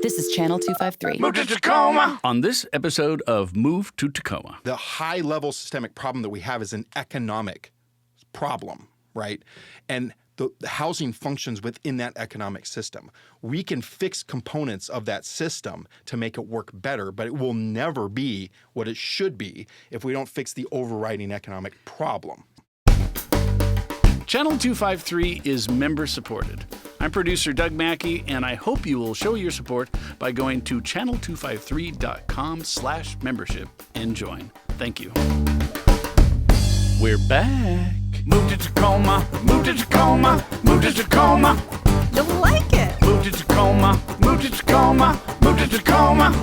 This is Channel 253. Move to Tacoma! On this episode of Move to Tacoma. The high-level systemic problem that we have is an economic problem, right? And the housing functions within that economic system. We can fix components of that system to make it work better, but it will never be what it should be if we don't fix the overriding economic problem. Channel 253 is member-supported. I'm producer Doug Mackey, and I hope you will show your support by going to channel253.com/membership and join. Thank you. We're back. Move to Tacoma, move to Tacoma, move to Tacoma. You'll like it. Move to Tacoma, move to Tacoma, move to Tacoma.com.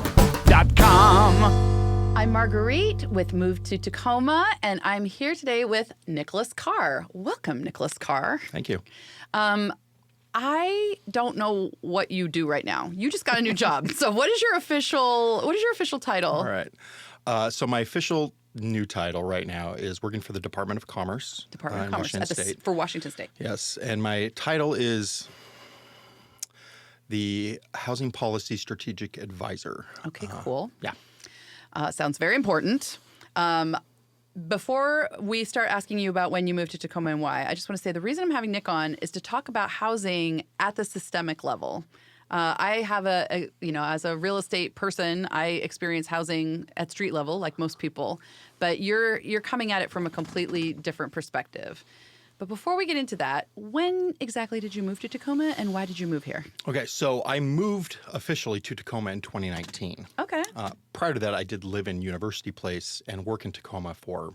I'm Marguerite with Move to Tacoma, and I'm here today with Nicholas Carr. Welcome, Nicholas Carr. Thank you. I don't know what you do right now. You just got a new job. So what is your official title? All right. So my official new title right now is working for the Department of Commerce. Department of Commerce Washington State. For Washington State. Yes, and my title is the Housing Policy Strategic Advisor. Okay, cool. Yeah. Sounds very important. Before we start asking you about when you moved to Tacoma and why, I just want to say the reason I'm having Nick on is to talk about housing at the systemic level. I have as a real estate person, I experience housing at street level like most people, but you're coming at it from a completely different perspective. But before we get into that, when exactly did you move to Tacoma and why did you move here? Okay, so I moved officially to Tacoma in 2019. Okay. Prior to that, I did live in University Place and work in Tacoma for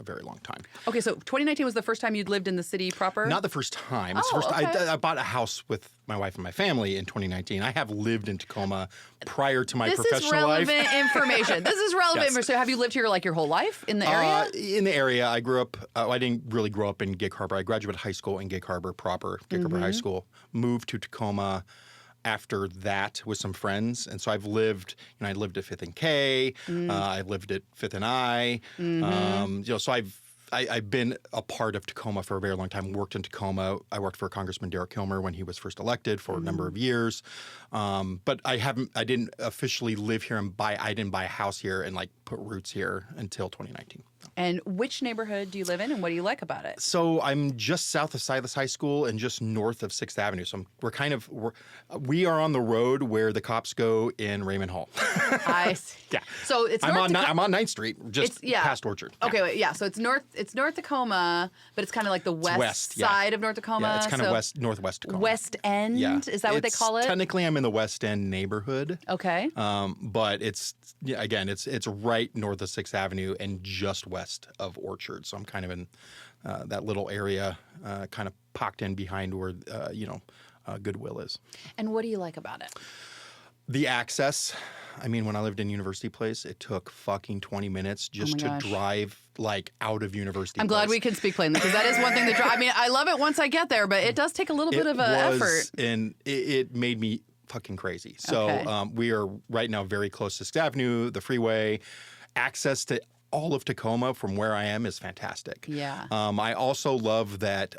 a very long time. Okay, so 2019 was the first time you'd lived in the city proper? Not the first time. It's Oh, the first okay. I bought a house with my wife and my family in 2019. I have lived in Tacoma prior to my professional life. This is relevant information. This is relevant Yes. information. So have you lived here like your whole life in the area? In the area, I grew up. I didn't really grow up in Gig Harbor. I graduated high school in Gig Harbor proper, Gig Harbor High School. Moved to Tacoma after that with some friends, and so I've lived. I lived at 5th and K. I lived at 5th and I. So I've been a part of Tacoma for a very long time. Worked in Tacoma. I worked for Congressman Derek Kilmer when he was first elected for a number of years. But I didn't officially live here and I didn't buy a house here and like put roots here until 2019. And which neighborhood do you live in, and what do you like about it? So I'm just south of Silas High School and just north of 6th Avenue. So we are on the road where the cops go in Raymond Hall. I see. Yeah. So it's I'm North on 9th Street, just past Orchard. Okay, wait, yeah. So it's North Tacoma, but it's kind of like the west side of North Tacoma. Yeah, it's kind of northwest Tacoma. West End. Yeah. Is that what they call it? Technically, I'm in the West End neighborhood. Okay. But it's right north of 6th Avenue and just west of Orchard. So I'm kind of in that little area, kind of pocked in behind where Goodwill is. And what do you like about it? The access. I mean, when I lived in University Place, it took fucking 20 minutes just to drive like out of University I'm Place. glad we can speak plainly because that is one thing that I mean, I love it once I get there, but it does take a little bit of an effort. And it made me fucking crazy. So we are right now very close to 6th Avenue, the freeway. Access to all of Tacoma from where I am is fantastic. Yeah. I also love that.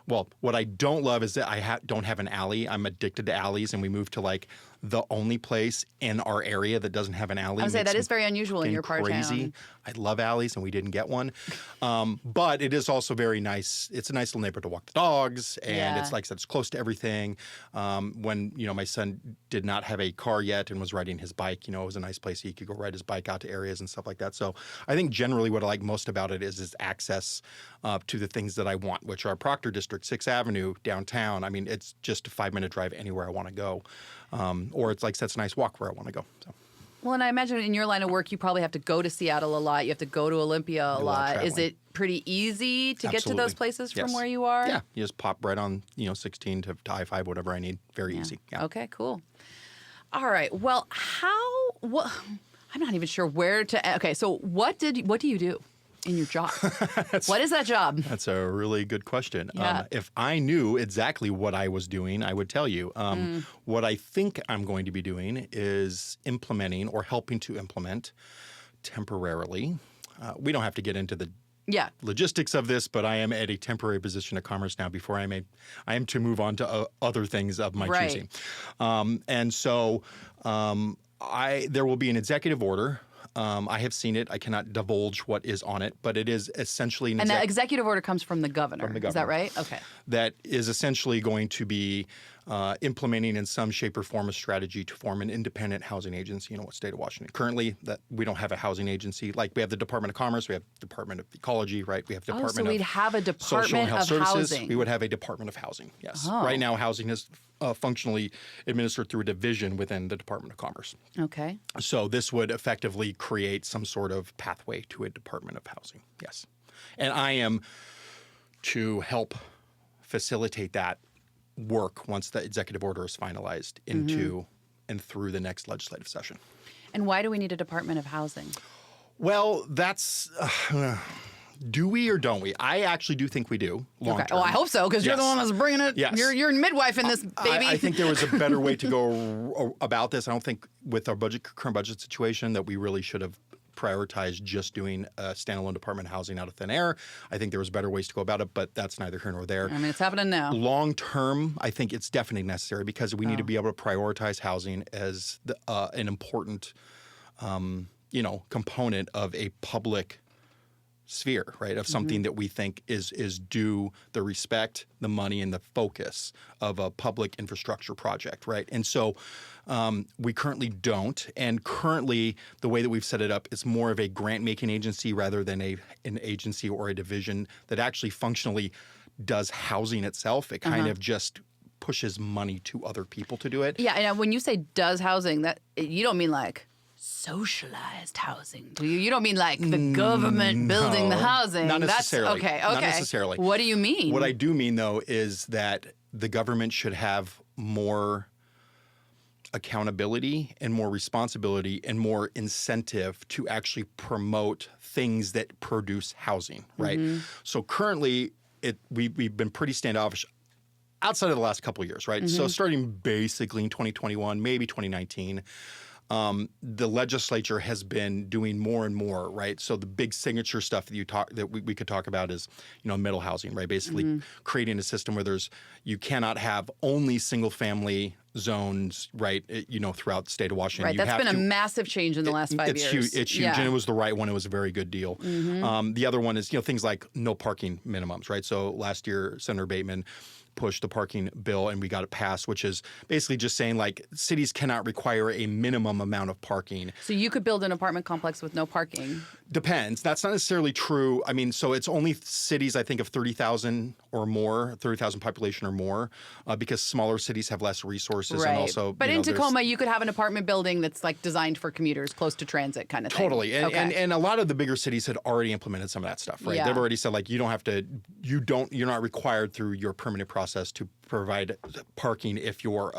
What I don't love is that I don't have an alley. I'm addicted to alleys, and we moved to like the only place in our area that doesn't have an alley. I would say that is very unusual in your part of town. I love alleys, and we didn't get one. But it is also very nice. It's a nice little neighborhood to walk the dogs, and it's like I said, it's close to everything. When my son did not have a car yet and was riding his bike, it was a nice place he could go ride his bike out to areas and stuff like that. So I think generally what I like most about it is access to the things that I want, which are Proctor District, 6th Avenue, downtown. I mean, it's just a 5-minute drive anywhere I want to go. Or it's like that's a nice walk where I want to go. So. Well, and I imagine in your line of work, you probably have to go to Seattle a lot. You have to go to Olympia a lot. Is it pretty easy to get to those places from where you are? Yeah, you just pop right on, 16 to I-5, whatever I need. Very easy. Yeah. Okay, cool. All right. Well, I'm not even sure where to. Okay, so what do you do in your job? What is that job? That's a really good question. Yeah. If I knew exactly what I was doing, I would tell you. What I think I'm going to be doing is implementing or helping to implement temporarily. We don't have to get into the logistics of this, but I am at a temporary position at Commerce now before I am to move on to other things of my choosing. And so there will be an executive order. I have seen it. I cannot divulge what is on it, but it is essentially and that executive order comes from the governor. Is that right? Okay. That is essentially going to be implementing in some shape or form a strategy to form an independent housing agency in the state of Washington. Currently, that we don't have a housing agency. Like we have the Department of Commerce, we have Department of Ecology, right? We have Department so we'd of have a Department Social and Health of Services. Housing. We would have a Department of Housing. Yes. Oh. Right now, housing is functionally administered through a division within the Department of Commerce. Okay. So this would effectively create some sort of pathway to a Department of Housing. Yes. And I am to help facilitate that work once the executive order is finalized into and through the next legislative session. And why do we need a Department of Housing? Well, that's... do we or don't we? I actually do think we do. Long term. Oh, I hope so, because you're the one that's bringing it. Yes. You're a midwife in this, baby. I think there was a better way to go about this. I don't think with our current budget situation that we really should have prioritized just doing a standalone Department of Housing out of thin air. I think there was better ways to go about it, but that's neither here nor there. I mean, it's happening now. Long term, I think it's definitely necessary because we need to be able to prioritize housing as an important, component of a public sphere, right? Of something that we think is due the respect, the money, and the focus of a public infrastructure project, right? And so we currently don't. And currently, the way that we've set it up is more of a grant-making agency rather than an agency or a division that actually functionally does housing itself. It kind of just pushes money to other people to do it. Yeah, and when you say does housing, that you don't mean like socialized housing, do you? You don't mean like the government building the housing. Not necessarily. That's, okay. Not necessarily. What do you mean? What I do mean, though, is that the government should have more accountability and more responsibility and more incentive to actually promote things that produce housing, right? So currently, we've been pretty standoffish outside of the last couple of years, right? So starting basically in 2021, maybe 2019, the legislature has been doing more and more, right? So the big signature stuff that we could talk about is, middle housing, right? Basically creating a system where you cannot have only single family zones, right? Throughout the state of Washington. Right. That's been a massive change in the last 5 years. Huge. It's huge, and it was the right one. It was a very good deal. The other one is, things like no parking minimums, right? So last year, Senator Bateman pushed the parking bill and we got it passed, which is basically just saying like cities cannot require a minimum amount of parking. So you could build an apartment complex with no parking? Depends. That's not necessarily true. I mean, so it's only cities, I think, of 30,000 or more, 30,000 population or more, because smaller cities have less resources. Right. And also, but in Tacoma, you could have an apartment building that's like designed for commuters, close to transit kind of thing. Totally. And a lot of the bigger cities had already implemented some of that stuff, right? Yeah. They've already said like you're not required through your permitting process to provide parking if you're,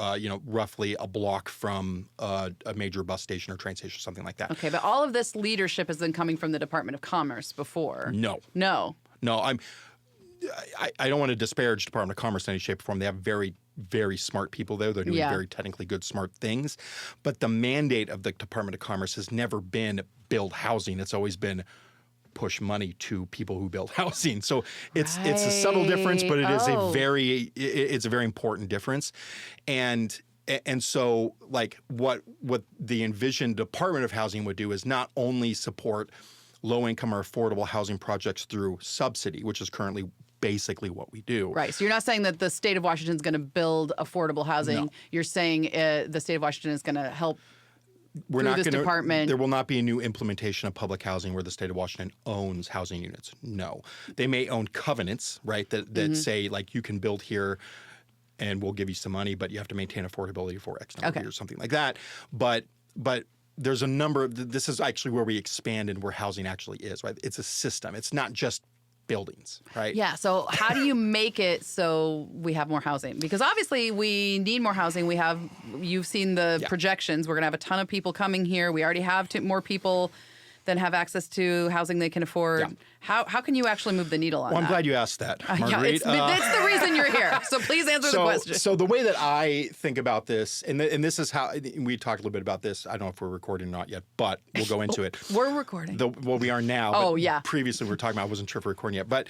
roughly a block from a major bus station or train station or something like that. Okay, but all of this leadership has been coming from the Department of Commerce before. No. I don't want to disparage Department of Commerce in any shape or form. They have very, very smart people there. They're doing very technically good, smart things. But the mandate of the Department of Commerce has never been build housing. It's always been push money to people who build housing. So it's a subtle difference, but it's a very important difference. And so like what the envisioned Department of Housing would do is not only support low-income or affordable housing projects through subsidy, which is currently basically what we do. Right. So you're not saying that the state of Washington is going to build affordable housing. No. You're saying the state of Washington is going to help department. There will not be a new implementation of public housing where the state of Washington owns housing units. No. They may own covenants, right, that say like you can build here and we'll give you some money, but you have to maintain affordability for X number of years, something like that. But there's a number of, this is actually where we expand and where housing actually is, right? It's a system. It's not just buildings, right? Yeah. So how do you make it so we have more housing? Because obviously we need more housing. You've seen the projections. We're going to have a ton of people coming here. We already have more people than have access to housing they can afford. Yeah. How can you actually move the needle on Well, I'm that? glad you asked that, Marguerite. It's the reason you're here. So please answer the question. So the way that I think about this, and this is how we talked a little bit about this. I don't know if we're recording or not yet, but we'll go into it. We're recording. Well, we are now. Oh, but yeah. Previously, we were talking about. I wasn't sure if we're recording yet, but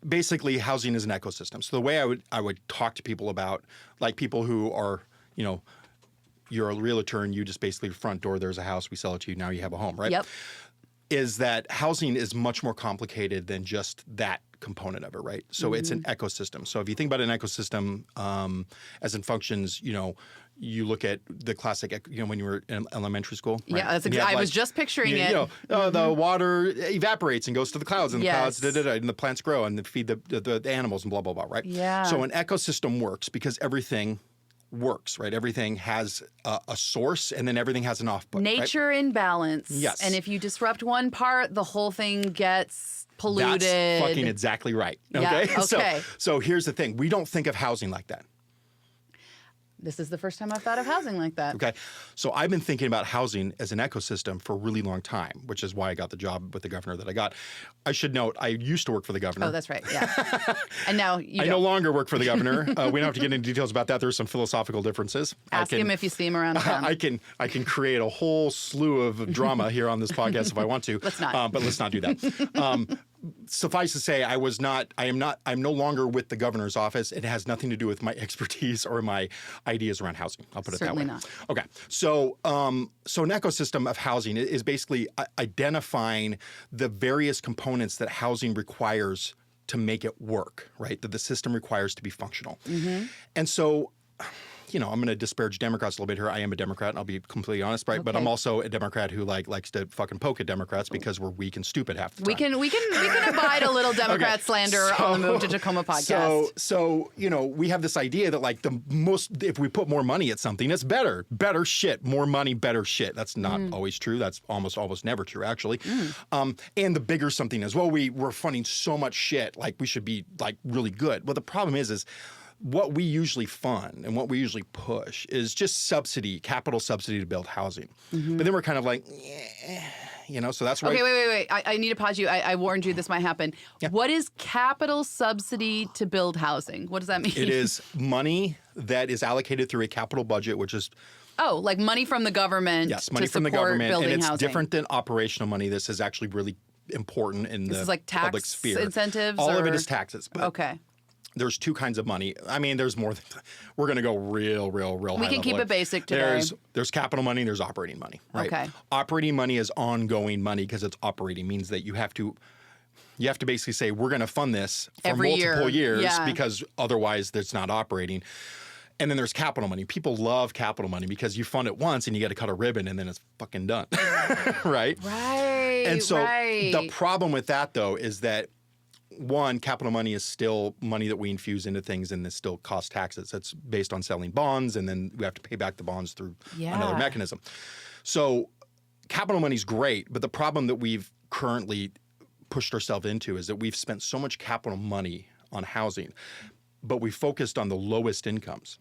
basically, housing is an ecosystem. So the way I would talk to people about, like people who are, you're a realtor and you just basically front door. There's a house. We sell it to you. Now you have a home, right? Yep. Is that housing is much more complicated than just that component of it, right? So it's an ecosystem. So if you think about an ecosystem as it functions, you look at the classic, when you were in elementary school. Right? Yeah, that's exactly. I was just picturing it. The water evaporates and goes to the clouds, and the Yes. clouds, and the plants grow and they feed the animals and blah, blah, blah, right? Yeah. So an ecosystem works because everything works, right? Everything has a source and then everything has an output. Nature in balance. Yes. And if you disrupt one part, the whole thing gets polluted. That's fucking exactly right. Okay. Yeah, okay. So here's the thing. We don't think of housing like that. This is the first time I've thought of housing like that. Okay. So I've been thinking about housing as an ecosystem for a really long time, which is why I got the job with the governor that I got. I should note, I used to work for the governor. Oh, that's right. Yeah. And now you I don't. no longer work for the governor. We don't have to get into details about that. There's some philosophical differences. Ask him if you see him around town. I can create a whole slew of drama here on this podcast if I want to. Let's not. But let's not do that. Suffice to say, I'm no longer with the governor's office. It has nothing to do with my expertise or my ideas around housing. I'll put it Certainly that way. not. Okay. So an ecosystem of housing is basically identifying the various components that housing requires to make it work, right? That the system requires to be functional. Mm-hmm. And so, I'm going to disparage Democrats a little bit here. I am a Democrat, and I'll be completely honest, right? But Okay. I'm also a Democrat who likes to fucking poke at Democrats because we're weak and stupid half the time. We can abide a little Democrat slander on the Move to Tacoma podcast. So we have this idea that if we put more money at something, it's better shit, more money, better shit. That's not always true. That's almost never true, actually. And the bigger something is, well, we're funding so much shit, like we should be like really good. Well, the problem is what we usually fund and what we usually push is just capital subsidy to build housing. But then we're kind of like, so that's why. Okay, wait. I need to pause you. I warned you this might happen. Yeah. What is capital subsidy to build housing? What does that mean? It is money that is allocated through a capital budget, which is like money from the government. yes, money to from the support government, building and it's housing. different than operational money. This is actually really important in This the is like tax public sphere. incentives. All of or- it is taxes. But Okay. There's two kinds of money. I mean, there's more. We're going to go real high level. We can keep it basic today. There's capital money. There's operating money. Right? Okay. Operating money is ongoing money because it's operating. Means that you have to basically say we're going to fund this for Every multiple year. years Yeah. because otherwise it's not operating. And then there's capital money. People love capital money because you fund it once and you got to cut a ribbon and then it's fucking done. Right? Right. And so right. the problem with that, though, is that one, capital money is still money that we infuse into things and this still costs taxes. That's based on selling bonds, and then we have to pay back the bonds through another mechanism. So capital money is great, but the problem that we've currently pushed ourselves into is that we've spent so much capital money on housing, but we focused on the lowest incomes,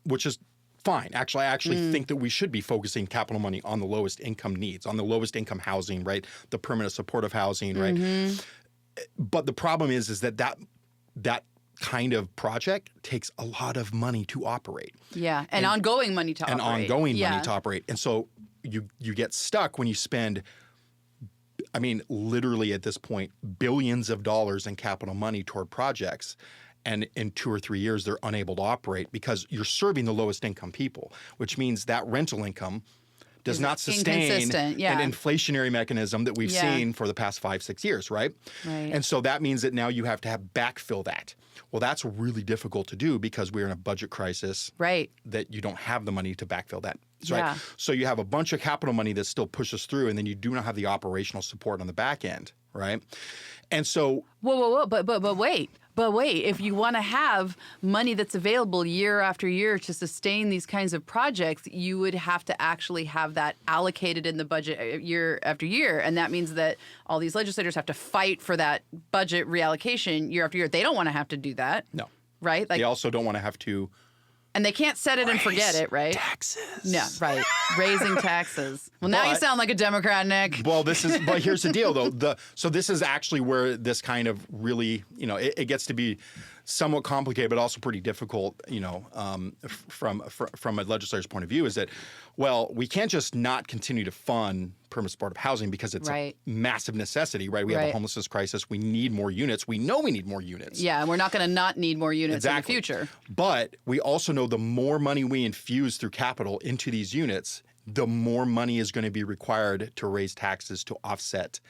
which is fine. Actually, I think that we should be focusing capital money on the lowest income needs, on the lowest income housing, right? The permanent supportive housing, right? But the problem is that kind of project takes a lot of money to operate. Yeah, and ongoing money to operate. Money to operate. And so you get stuck when you spend, I mean, literally at this point, billions of dollars in capital money toward projects. And in 2 or 3 years, they're unable to operate because you're serving the lowest income people, which means that rental income does not sustain an inflationary mechanism that we've seen for the past 5-6 years, right? And so that means that now you have to backfill that. Well, that's really difficult to do because we're in a budget crisis. Right. That you don't have the money to backfill that. Right. So you have a bunch of capital money that still pushes through, and then you do not have the operational support on the back end, right? And so Whoa, but wait. But wait, if you want to have money that's available year after year to sustain these kinds of projects, you would have to actually have that allocated in the budget year after year. And that means that all these legislators have to fight for that budget reallocation year after year. They don't want to have to do that. No. Right? They also don't want to have to And they can't set it and forget it, right? Taxes. Yeah, right. Raising taxes. Well, now you sound like a Democrat, Nick. Well, but here's the deal, though. So this is actually where this kind of really, it gets to be somewhat complicated, but also pretty difficult, from a legislator's point of view, is that, well, we can't just not continue to fund permanent supportive housing because it's a massive necessity, right? We have a homelessness crisis. We need more units. We know we need more units. Yeah, and we're not going to not need more units in the future. But we also know the more money we infuse through capital into these units, the more money is going to be required to raise taxes to offset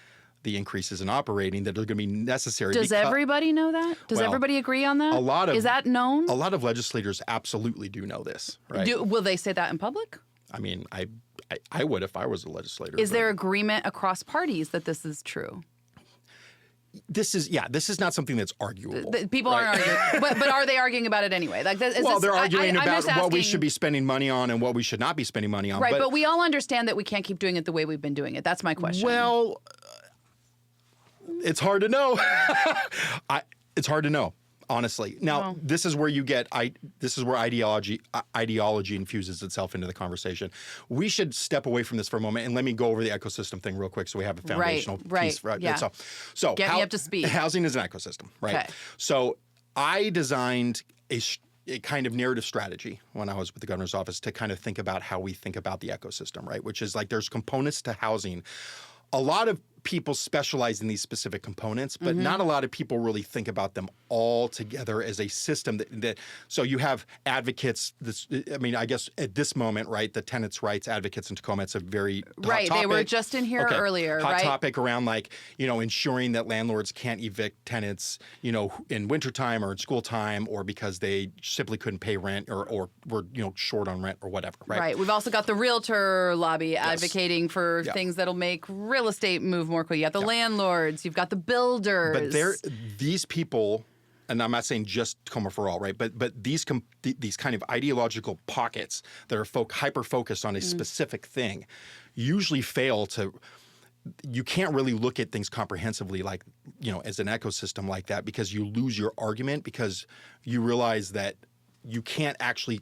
the increases in operating that are going to be necessary. Does everybody know that? Does everybody agree on that? Is that known? A lot of legislators absolutely do know this, right? Will they say that in public? I mean, I would if I was a legislator. Is there agreement across parties that this is true? This is not something that's arguable. People aren't arguing, but are they arguing about it anyway? They're arguing about what we should be spending money on and what we should not be spending money on. Right, but we all understand that we can't keep doing it the way we've been doing it. That's my question. Well, it's hard to know. It's hard to know, honestly. Now, this is where ideology infuses itself into the conversation. We should step away from this for a moment and let me go over the ecosystem thing real quick so we have a foundational piece. Right. Yeah. So get me up to speed. Housing is an ecosystem, right? Okay. So I designed a kind of narrative strategy when I was with the governor's office to kind of think about how we think about the ecosystem, right? Which is like there's components to housing. A lot of people specialize in these specific components, but not a lot of people really think about them all together as a system. So you have advocates. I guess at this moment, right, the tenants' rights advocates in Tacoma. It's a very hot topic. They were just in here earlier. Hot topic around ensuring that landlords can't evict tenants, in wintertime or in school time, or because they simply couldn't pay rent or were short on rent or whatever. Right. Right. We've also got the realtor lobby advocating for things that'll make real estate move more quickly. You have the landlords, you've got the builders. But these people, and I'm not saying just Tacoma for all, right? But these kind of ideological pockets that are hyper-focused on a specific thing usually fail to – you can't really look at things comprehensively as an ecosystem like that because you lose your argument because you realize that you can't actually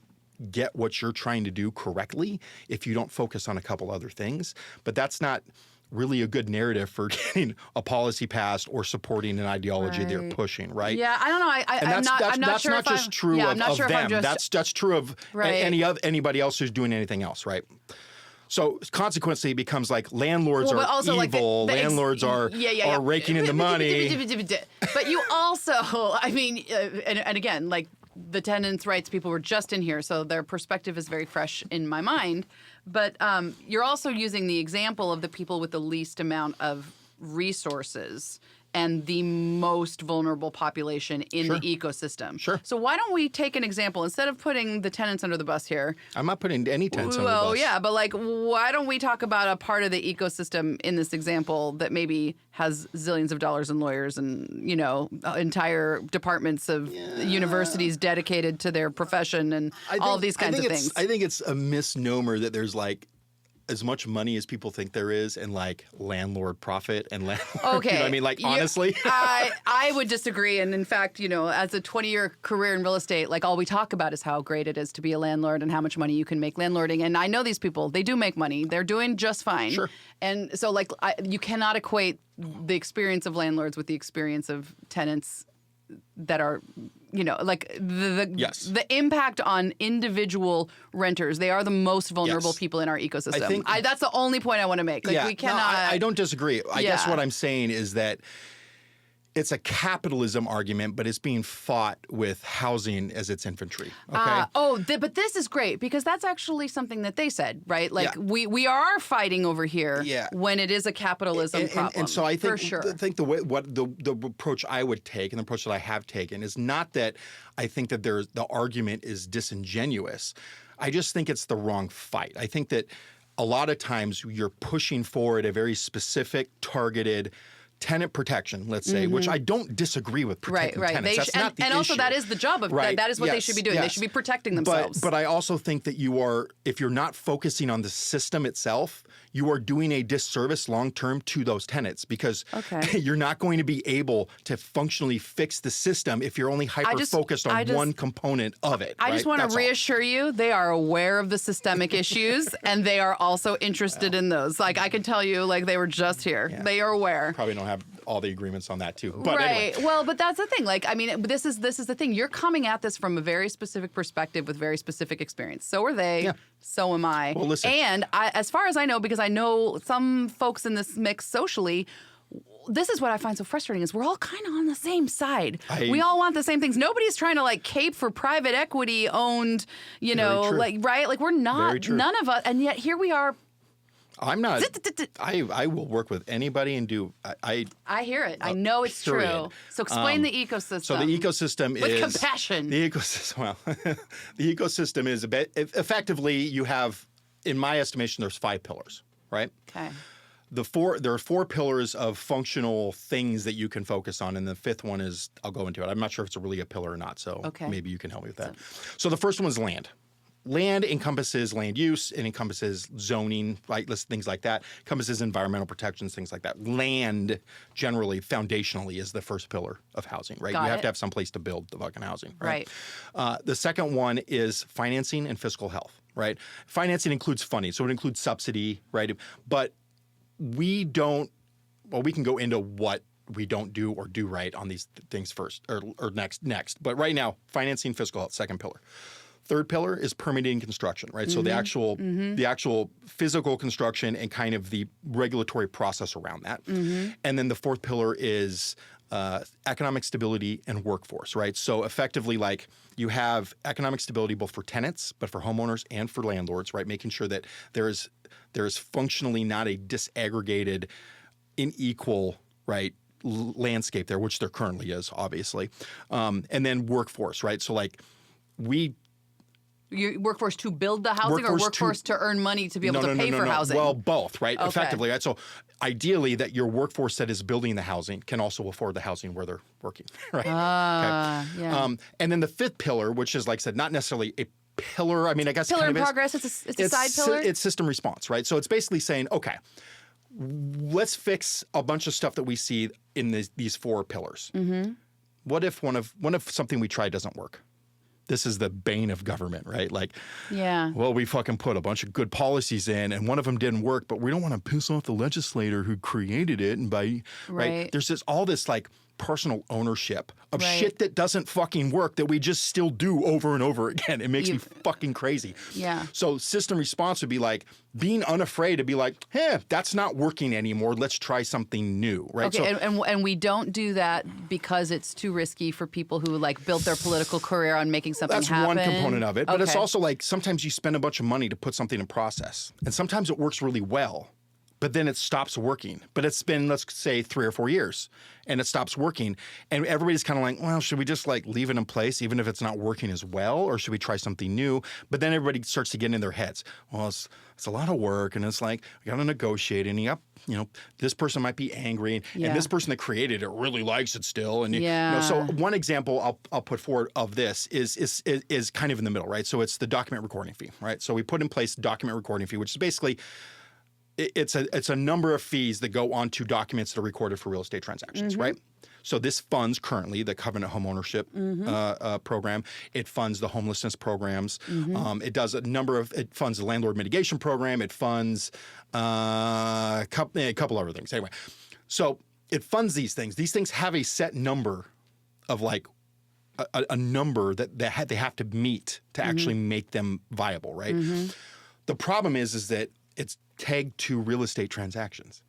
get what you're trying to do correctly if you don't focus on a couple other things. But that's not – really a good narrative for getting a policy passed or supporting an ideology they're pushing, right? Yeah, I don't know. I'm not sure that's not just true of them. That's true of anybody else who's doing anything else, right? So consequently, it becomes like landlords are evil. Landlords are raking in the money. But you also, and again, the tenants' rights people were just in here, so their perspective is very fresh in my mind. But you're also using the example of the people with the least amount of resources and the most vulnerable population in the ecosystem. Sure. So why don't we take an example instead of putting the tenants under the bus here? I'm not putting any tenants under the bus. Well, yeah, but why don't we talk about a part of the ecosystem in this example that maybe has zillions of dollars in lawyers and, entire departments of universities dedicated to their profession and all of these kinds of things. I think it's a misnomer that there's as much money as people think there is and landlord profit and landlord. Okay. You know what I mean? Honestly. I would disagree. And in fact, as a 20-year career in real estate, all we talk about is how great it is to be a landlord and how much money you can make landlording. And I know these people, they do make money. They're doing just fine. Sure. And so you cannot equate the experience of landlords with the experience of tenants that are, the impact on individual renters. They are the most vulnerable people in our ecosystem. That's the only point I want to make. We cannot. No, I don't disagree. I guess what I'm saying is that it's a capitalism argument, but it's being fought with housing as its infantry. Okay. But this is great because that's actually something that they said, right? We are fighting over here when it is a capitalism problem. And so I think, for sure. I think the approach I would take and the approach that I have taken is not that I think that the argument is disingenuous. I just think it's the wrong fight. I think that a lot of times you're pushing forward a very specific, targeted tenant protection, let's say, which I don't disagree with protecting tenants. That's not the issue. And also that is the job of that is what they should be doing. They should be protecting themselves. But I also think that if you're not focusing on the system itself, you are doing a disservice long term to those tenants because you're not going to be able to functionally fix the system if you're only hyper-focused on one component of it. I just want to reassure you, they are aware of the systemic issues and they are also interested in those. Like I can tell you, like they were just here. Yeah. They are aware. Probably don't have all the agreements on that too. But right. Anyway. Well, but that's the thing. Like, I mean, this is the thing. You're coming at this from a very specific perspective with very specific experience. So are they. Yeah. So am I. Well, listen. And as far as I know, because I know some folks in this mix socially, this is what I find so frustrating is we're all kind of on the same side. We all want the same things. Nobody's trying to like cape for private equity owned, like, right? Like we're not, none of us. And yet here we are. I'm not. I will work with anybody and do. I hear it. I know it's true. So explain the ecosystem. So the ecosystem with compassion. The ecosystem. Well, the ecosystem is effectively you have, in my estimation, there's 5 pillars, right? Okay. There are 4 pillars of functional things that you can focus on, and the 5th one is I'll go into it. I'm not sure if it's really a pillar or not, so maybe you can help me with that. So the first one is land. Land encompasses land use, it encompasses zoning, right? Things like that. Encompasses environmental protections, things like that. Land, generally, foundationally, is the first pillar of housing, right? You have to have some place to build the fucking housing, right? The second one is financing and fiscal health, right? Financing includes funding, so it includes subsidy, right? But we can go into what we don't do or do right on these things first or next. But right now, financing, fiscal health, second pillar. Third pillar is permitting construction, right? So the actual physical construction and kind of the regulatory process around that. And then the fourth pillar is economic stability and workforce, right? So effectively, like you have economic stability both for tenants, but for homeowners and for landlords, right? Making sure that there is functionally not a disaggregated, unequal, right, landscape there, which there currently is, obviously. And then workforce, right? So like workforce to build the housing or workforce to earn money to be able to pay for housing? Well, both, right? Okay. Effectively, right? So ideally that your workforce that is building the housing can also afford the housing where they're working, right? Yeah. And then the fifth pillar, which is, like I said, not necessarily a pillar. I mean, I guess pillar kind in of progress. It's a side pillar. It's system response, right? So it's basically saying, okay, let's fix a bunch of stuff that we see in these four pillars. What if one of something we tried doesn't work? This is the bane of government, right? Like, well, we fucking put a bunch of good policies in and one of them didn't work, but we don't want to piss off the legislator who created it. And right? There's all this like personal ownership of shit that doesn't fucking work that we just still do over and over again. It makes me fucking crazy. Yeah. So system response would be like being unafraid to be like, hey, that's not working anymore. Let's try something new, right? Okay, and we don't do that because it's too risky for people who like built their political career on making something happen. That's one component of it. But it's also like sometimes you spend a bunch of money to put something in process. And sometimes it works really well, but then it stops working. But it's been, let's say, 3 or 4 years, and it stops working. And everybody's kind of like, well, should we just like leave it in place even if it's not working as well? Or should we try something new? But then everybody starts to get in their heads. Well, it's a lot of work, and it's like, we got to negotiate, and this person might be angry, and this person that created it really likes it still. And so one example I'll put forward of this is kind of in the middle, right? So it's the document recording fee, right? So we put in place document recording fee, which is basically it's a number of fees that go onto documents that are recorded for real estate transactions, right? So this funds currently the Covenant Homeownership program. It funds the homelessness programs. It does it funds the landlord mitigation program. It funds a couple other things. Anyway, so it funds these things. These things have a set number of like a number that they have to meet to actually make them viable, right? The problem is that it's tagged to real estate transactions.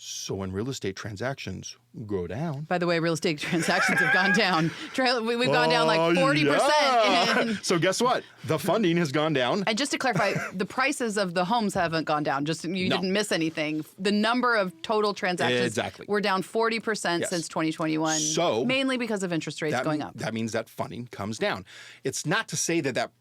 So when real estate transactions go down... By the way, real estate transactions have gone down. We've gone down like 40%. So guess what? The funding has gone down. And just to clarify, the prices of the homes haven't gone down. You didn't miss anything. The number of total transactions were down 40% since 2021. So mainly because of interest rates going up. That means that funding comes down. It's not to say that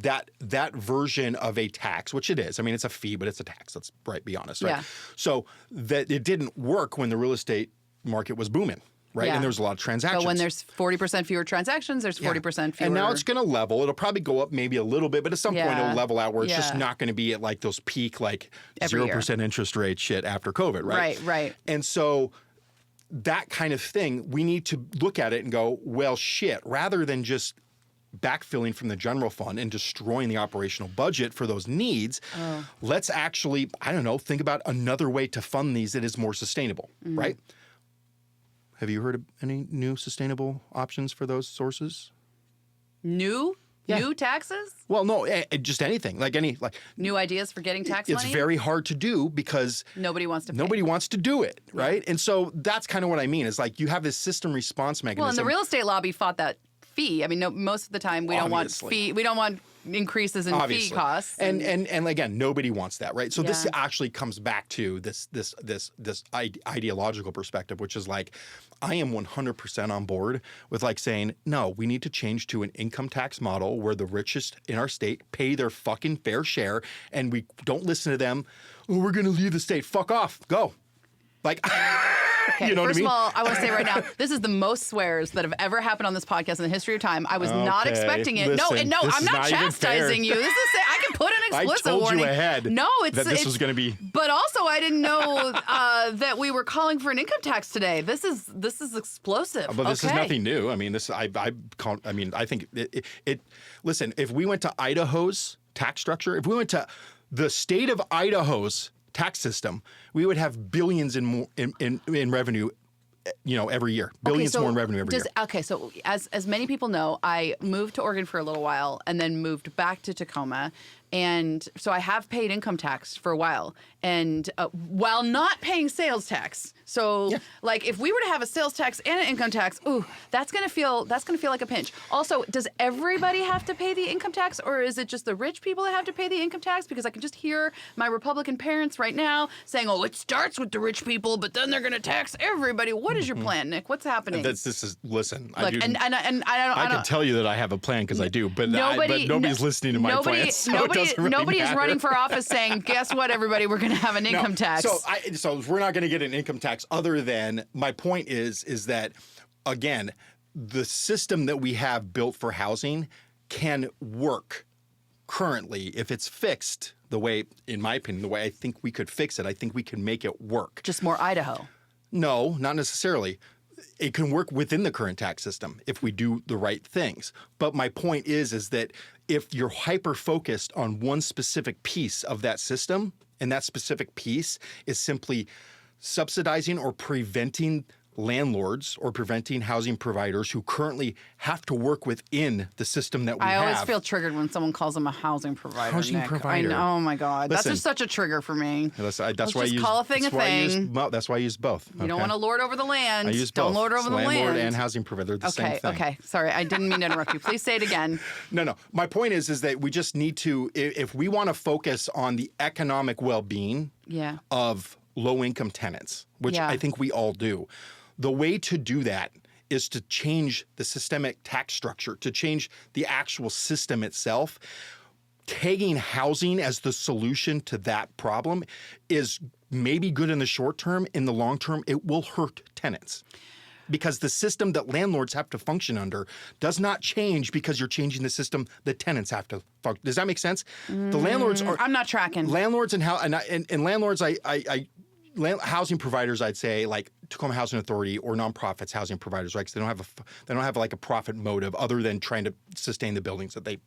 that version of a tax, which it is. I mean, it's a fee, but it's a tax. Let's be honest, right? Yeah. So that it didn't work when the real estate market was booming, right? Yeah. And there was a lot of transactions. But when there's 40% fewer transactions, there's 40% fewer. And now it's going to level. It'll probably go up maybe a little bit, but at some point it'll level out where it's just not going to be at like those peak, like Every 0% interest rate shit after COVID, right? Right. And so that kind of thing, we need to look at it and go, well, shit, rather than just backfilling from the general fund and destroying the operational budget for those needs, let's actually, I don't know, think about another way to fund these that is more sustainable, right? Have you heard of any new sustainable options for those sources? New taxes? Well, no, just anything, like New ideas for getting tax it's money? very hard to do because Nobody wants to pay. nobody wants to do it, right? And so that's kind of what I mean. Is like you have this system response mechanism. Well, and the real estate lobby fought that fee. I mean, most of the time we don't want Obviously. we don't want increases in fee costs. And again, nobody wants that, right? So this Yeah. actually comes back to this ideological perspective, which is like, I am 100% on board with like saying, no, we need to change to an income tax model where the richest in our state pay their fucking fair share, and we don't listen to them. Oh, we're going to leave the state. Fuck off. Go. Like. Okay, You know first what I mean? of all, I want to say right now, this is the most swears that have ever happened on this podcast in the history of time. I was not Okay, expecting it. listen, no, this I'm is not not even chastising fair. you. This is I can put an I explicit told warning. you ahead No, it's that this was going to be. But also, I didn't know that we were calling for an income tax today. This is explosive. But this is Okay. nothing new. I mean, I think it. Listen, if we went to Idaho's tax structure, if we went to the state of Idaho's tax system, we would have billions in revenue. Every year, billions more in revenue every year. Okay, so as many people know, I moved to Oregon for a little while and then moved back to Tacoma. And so I have paid income tax for a while, and while not paying sales tax. So, like, if we were to have a sales tax and an income tax, ooh, that's gonna feel like a pinch. Also, does everybody have to pay the income tax, or is it just the rich people that have to pay the income tax? Because I can just hear my Republican parents right now saying, "Oh, it starts with the rich people, but then they're gonna tax everybody." What is your plan, Nick? What's happening? Listen. Look, I can tell you that I have a plan because I do, but nobody's listening to my plan. So nobody is matter. running for office saying, "Guess what, everybody? We're going to have an income tax." So we're not going to get an income tax. Other than my point is that, again, the system that we have built for housing can work currently if it's fixed the way, in my opinion, the way I think we could fix it. I think we can make it work. Just more Idaho. No, not necessarily. It can work within the current tax system if we do the right things. But my point is that if you're hyper-focused on one specific piece of that system, and that specific piece is simply subsidizing or preventing landlords or preventing housing providers who currently have to work within the system that we have. I always feel triggered when someone calls them a housing provider. Housing Nick. provider. I know, oh my God. Listen, that's just such a trigger for me. That's why I just use, call a thing that's a why I use thing. that's why I use both. You don't want to lord over the land. I use Don't both. lord over the landlord land. and housing provider. They're the same thing. Okay. Sorry, I didn't mean to interrupt you. Please say it again. No. My point is that we just need to, if we want to focus on the economic well-being of low-income tenants, which I think we all do, the way to do that is to change the systemic tax structure, to change the actual system itself. Tagging housing as the solution to that problem is maybe good in the short term. In the long term, it will hurt tenants. Because the system that landlords have to function under does not change because you're changing the system that tenants have to function. Does that make sense? The landlords are... I'm not tracking. Landlords and landlords, housing providers, I'd say, like Tacoma Housing Authority or nonprofits, housing providers, right? Because they don't have like a profit motive other than trying to sustain the buildings that they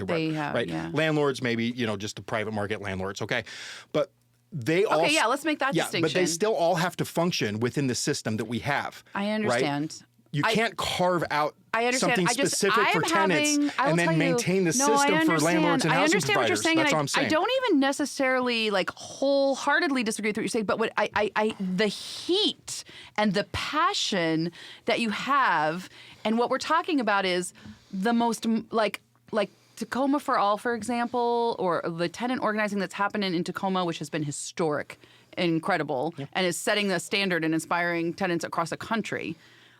run, have, right? yeah. Landlords, maybe just the private market landlords, okay? But they all let's make that distinction. But they still all have to function within the system that we have. I understand. Right? You can't carve out something specific for tenants and then maintain the system for landlords and housing providers. I understand what you're saying, That's and all I'm saying. I don't even necessarily wholeheartedly disagree with what you're saying, but what the heat and the passion that you have, and what we're talking about is the most like Tacoma for All, for example, or the tenant organizing that's happening in Tacoma, which has been historic and incredible, and is setting the standard and inspiring tenants across the country.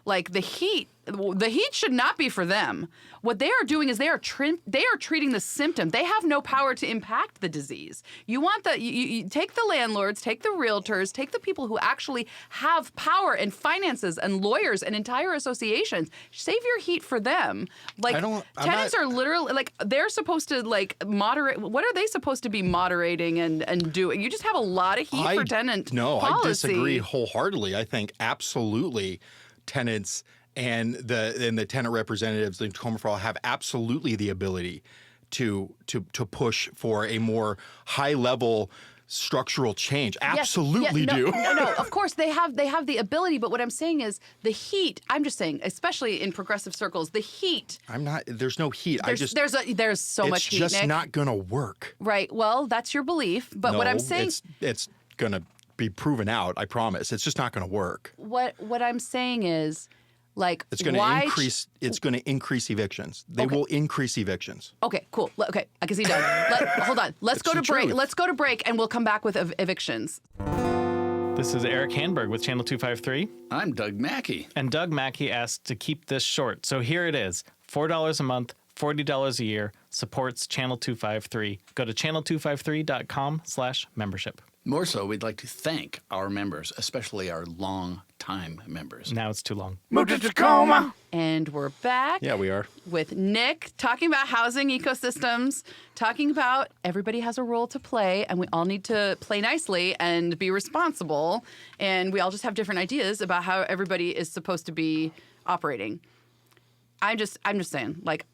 Like the heat the heat should not be for them. What they are doing is they are treating the symptom. They have no power to impact the disease. You want you take the landlords, take the realtors, take the people who actually have power and finances and lawyers and entire associations. Save your heat for them. Like tenants are literally like they're supposed to like moderate. What are they supposed to be moderating and doing? You just have a lot of heat for tenant policy. I disagree wholeheartedly. I think absolutely tenants and the tenant representatives in Tacoma for All have absolutely the ability to push for a more high level structural change. Absolutely do. No. Of course they have the ability, but what I'm saying is the heat. I'm just saying, especially in progressive circles, the heat. There's no heat. There's so much heat. It's just Nick. not going to work. Right. Well, that's your belief, but what I'm saying it's going to be proven out. I promise. It's just not going to work. What I'm saying is. Like it's going to increase. It's going to increase evictions. They will increase evictions. Okay, cool. Okay, I can see that. Hold on. Let's go to break. Truth. Let's go to break, and we'll come back with evictions. This is Eric Hanberg with Channel 253. I'm Doug Mackey. And Doug Mackey asked to keep this short. So here it is. $4 a month, $40 a year, supports Channel 253. Go to channel253.com/membership. More so, we'd like to thank our members, especially our long-time members. Now it's too long. Move to Tacoma. And we're back. Yeah, we are. With Nick talking about housing ecosystems, talking about everybody has a role to play, and we all need to play nicely and be responsible. And we all just have different ideas about how everybody is supposed to be operating. I'm just saying, like,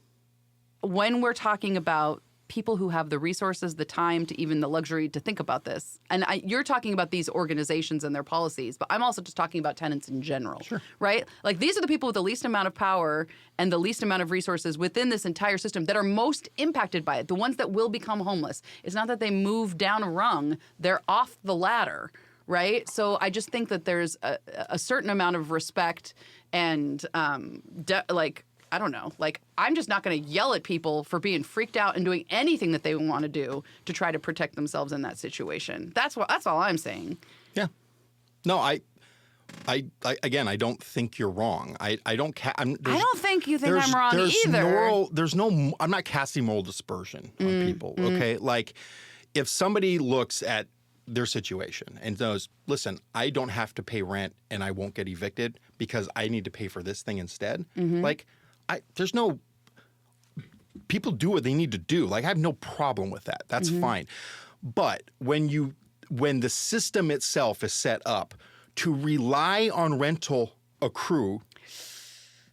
when we're talking about people who have the resources, the time, to even the luxury to think about this. And you're talking about these organizations and their policies, but I'm also just talking about tenants in general, right? Like these are the people with the least amount of power and the least amount of resources within this entire system that are most impacted by it, the ones that will become homeless. It's not that they move down a rung, they're off the ladder, right? So I just think that there's a certain amount of respect and I don't know. Like, I'm just not going to yell at people for being freaked out and doing anything that they want to do to try to protect themselves in that situation. That's all I'm saying. Yeah. No, I don't think you're wrong. I don't think you think I'm wrong either. I'm not casting moral dispersion on people. Okay, like if somebody looks at their situation and knows, listen, I don't have to pay rent and I won't get evicted because I need to pay for this thing instead. Like. People do what they need to do. Like, I have no problem with that. That's fine. But when the system itself is set up to rely on rental accrue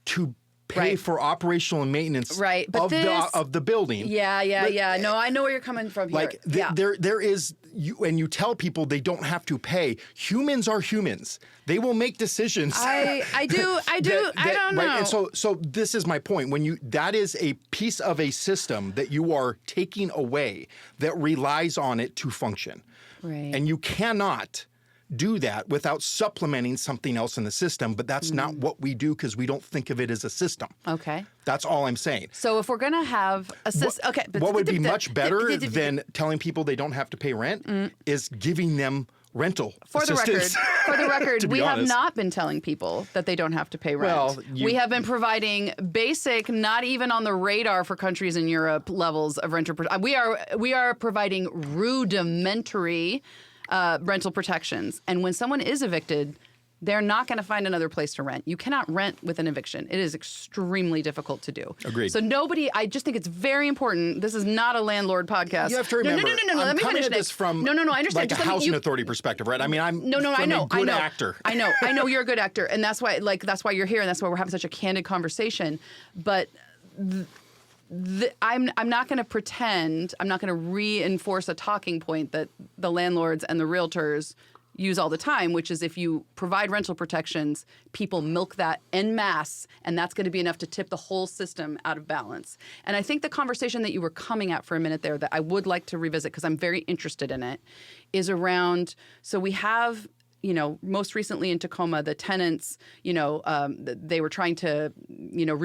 to pay for operational and maintenance of the building. Yeah. No, I know where you're coming from here. Like, there is, and you tell people they don't have to pay. Humans are humans. They will make decisions. I don't know. And so this is my point. That is a piece of a system that you are taking away that relies on it to function. Right. And you cannot do that without supplementing something else in the system, but that's not what we do because we don't think of it as a system. Okay. That's all I'm saying. So if we're going to have a system... Okay. What would be much better than telling people they don't have to pay rent is giving them rental assistance. For the record, we have not been telling people that they don't have to pay rent. Well, we have been providing basic, not even on the radar for countries in Europe, levels of rental... We are providing rudimentary... rental protections. And when someone is evicted, they're not going to find another place to rent. You cannot rent with an eviction. It is extremely difficult to do. Agreed. So I just think it's very important. This is not a landlord podcast. You have to remember, no, I'm let me coming finish at this from I understand. like a housing authority perspective, right? I mean, I'm a good actor. I know you're a good actor. And that's why you're here and that's why we're having such a candid conversation. But I'm not going to pretend, I'm not going to reinforce a talking point that the landlords and the realtors use all the time, which is if you provide rental protections, people milk that en masse, and that's going to be enough to tip the whole system out of balance. And I think the conversation that you were coming at for a minute there that I would like to revisit because I'm very interested in it is around, so we have... most recently in Tacoma, the tenants, they were trying to,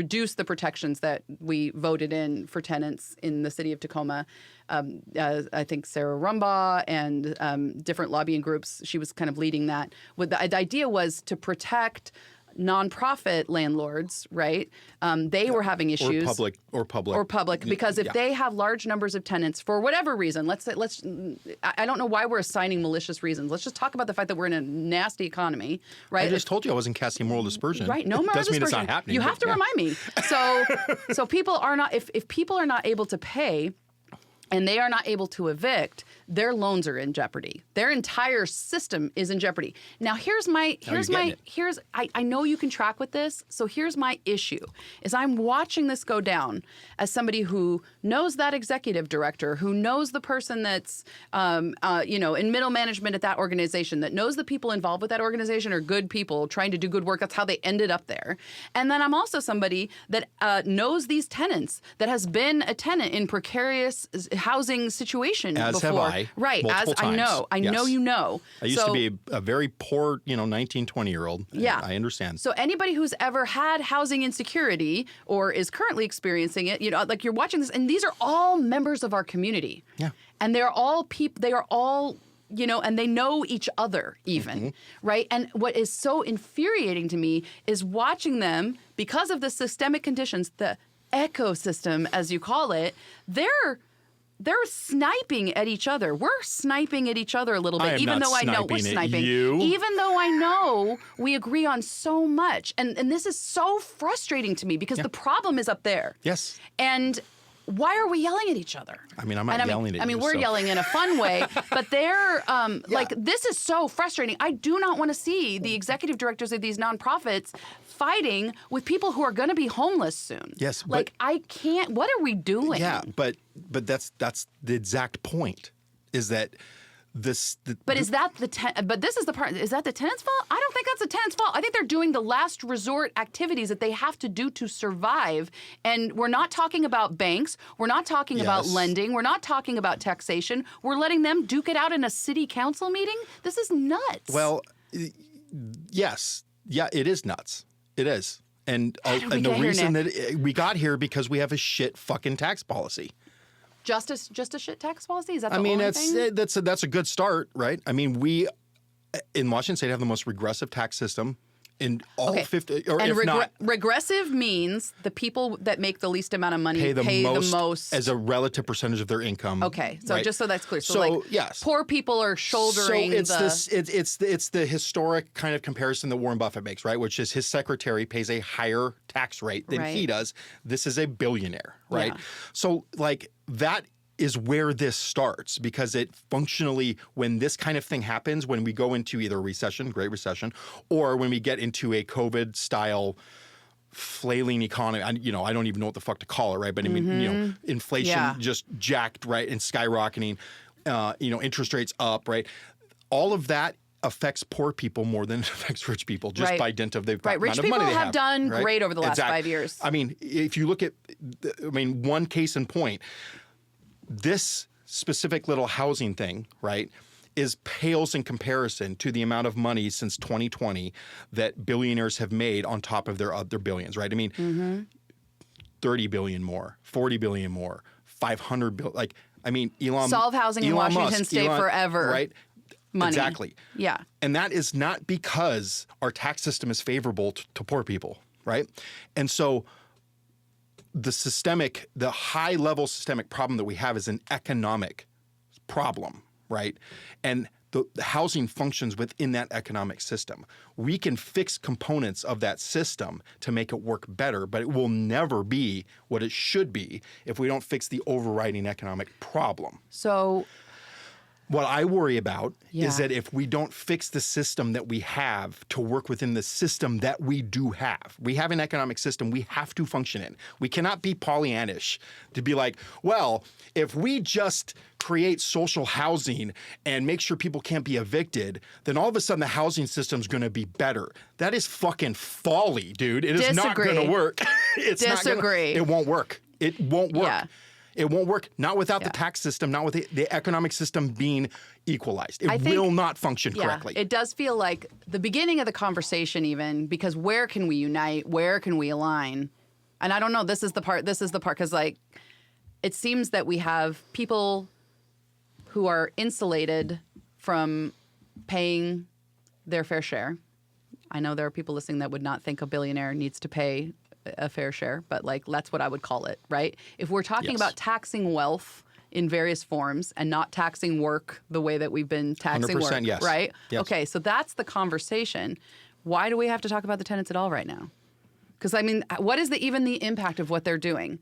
reduce the protections that we voted in for tenants in the city of Tacoma. I think Sarah Rumbaugh and different lobbying groups, she was kind of leading that. The idea was to protect nonprofit landlords, right? They were having issues. Or public. Because if they have large numbers of tenants for whatever reason, I don't know why we're assigning malicious reasons. Let's just talk about the fact that we're in a nasty economy, right? I just told you I wasn't casting moral dispersion. Right, no moral doesn't dispersion. mean it's not happening. You have to remind me. So people are not, if people are not able to pay and they are not able to evict, their loans are in jeopardy. Their entire system is in jeopardy. Now, I know you can track with this, so here's my issue, is I'm watching this go down as somebody who knows that executive director, who knows the person that's, in middle management at that organization, that knows the people involved with that organization are good people trying to do good work. That's how they ended up there. And then I'm also somebody that knows these tenants, that has been a tenant in precarious housing situation As before. have I. Right, multiple as times. I know you know. I used to be a very poor, 19, 20-year-old. Yeah. I understand. So anybody who's ever had housing insecurity or is currently experiencing it, like you're watching this, and these are all members of our community. Yeah. And they're all people, they are all, and they know each other even, right? And what is so infuriating to me is watching them, because of the systemic conditions, the ecosystem, as you call it, they're sniping at each other. We're sniping at each other a little bit, even though I know we're sniping. Even though I know we agree on so much. And this is so frustrating to me because the problem is up there. Yes. And why are we yelling at each other? I'm not yelling at you. I mean, we're yelling in a fun way, but they're this is so frustrating. I do not want to see the executive directors of these nonprofits fighting with people who are going to be homeless soon. Yes, I can't. What are we doing? Yeah, but that's the exact point. Is that But is that but this is the part, is that the tenant's fault? I don't think that's the tenant's fault. I think they're doing the last resort activities that they have to do to survive. And we're not talking about banks. We're not talking about lending. We're not talking about taxation. We're letting them duke it out in a city council meeting? This is nuts. Well, yes. Yeah, it is nuts. It is. And the reason that we got here because we have a shit fucking tax policy. Just a shit tax policy? Is that the only thing? That's a good start, right? I mean, we in Washington State have the most regressive tax system in all 50, or and if not, regressive means the people that make the least amount of money pay the most as a relative percentage of their income. Okay, so right? just so that's clear, so yes, poor people are shouldering. So it's the historic kind of comparison that Warren Buffett makes, right? Which is his secretary pays a higher tax rate than he does. This is a billionaire, right? Yeah. So that is where this starts, because it functionally, when this kind of thing happens, when we go into either a recession, Great Recession, or when we get into a COVID-style flailing economy, I don't even know what the fuck to call it, right? But I mean, inflation just jacked, right, and skyrocketing, interest rates up, right? All of that affects poor people more than it affects rich people, just by dint of the amount of money they have. Rich people have done great over the last 5 years. I mean, if you look at, one case in point, this specific little housing thing, right, pales in comparison to the amount of money since 2020 that billionaires have made on top of their other billions, right? I mean, 30 billion more, 40 billion more, 500 billion. Elon solve housing in Washington State forever, right? Money. Exactly. Yeah. And that is not because our tax system is favorable to poor people, right? And so the high-level systemic problem that we have is an economic problem, right? And the housing functions within that economic system. We can fix components of that system to make it work better, but it will never be what it should be if we don't fix the overriding economic problem. So what I worry about is that if we don't fix the system that we have to work within the system that we do have, we have an economic system we have to function in. We cannot be Pollyannish to be like, well, if we just create social housing and make sure people can't be evicted, then all of a sudden the housing system is going to be better. That is fucking folly, dude. It is not going to work. It won't work. It won't work. Yeah. It won't work, not without the tax system, not with the economic system being equalized. It will not function correctly. It does feel like the beginning of the conversation even, because where can we unite? Where can we align? And I don't know, this is the part, because it seems that we have people who are insulated from paying their fair share. I know there are people listening that would not think a billionaire needs to pay a fair share, but like that's what I would call it, right? If we're talking about taxing wealth in various forms and not taxing work the way that we've been taxing work, yes. right? Yes. Okay, so that's the conversation. Why do we have to talk about the tenants at all right now? Because, I mean, what is even the impact of what they're doing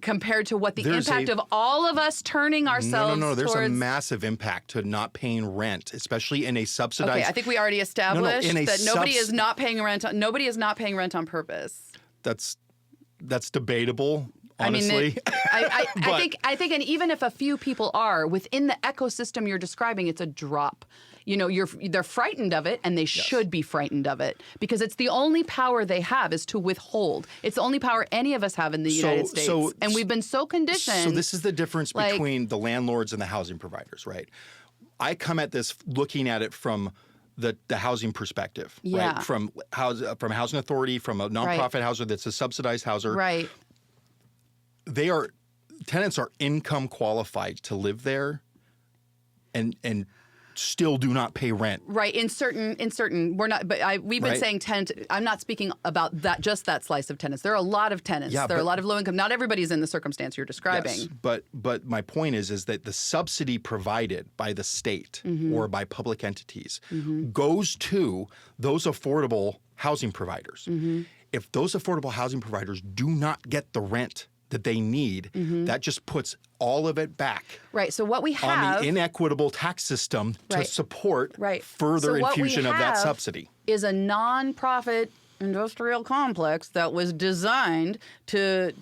compared to what the impact of all of us turning ourselves No. There's towards... a massive impact to not paying rent, especially in a subsidized... Okay, I think we already established in a that nobody is not paying rent. Nobody is not paying rent on purpose. That's debatable, honestly. I think, and even if a few people are within the ecosystem you're describing, it's a drop. You know, they're frightened of it, and they should be frightened of it because it's the only power they have is to withhold. It's the only power any of us have in the United States, and we've been so conditioned. So this is the difference between the landlords and the housing providers, right? I come at this looking at it from the housing perspective, right? From housing authority, from a nonprofit houser that's a subsidized houser, right? Tenants are income qualified to live there, and still do not pay rent. Right. In certain, we're not, but we've been saying tenant, I'm not speaking about just that slice of tenants. There are a lot of tenants. There are a lot of low income. Not everybody's in the circumstance you're describing. Yes, but my point is that the subsidy provided by the state or by public entities goes to those affordable housing providers. If those affordable housing providers do not get the rent that they need, that just puts all of it back. Right. So what we have on the inequitable tax system to support further infusion of that subsidy is a nonprofit industrial complex that was designed to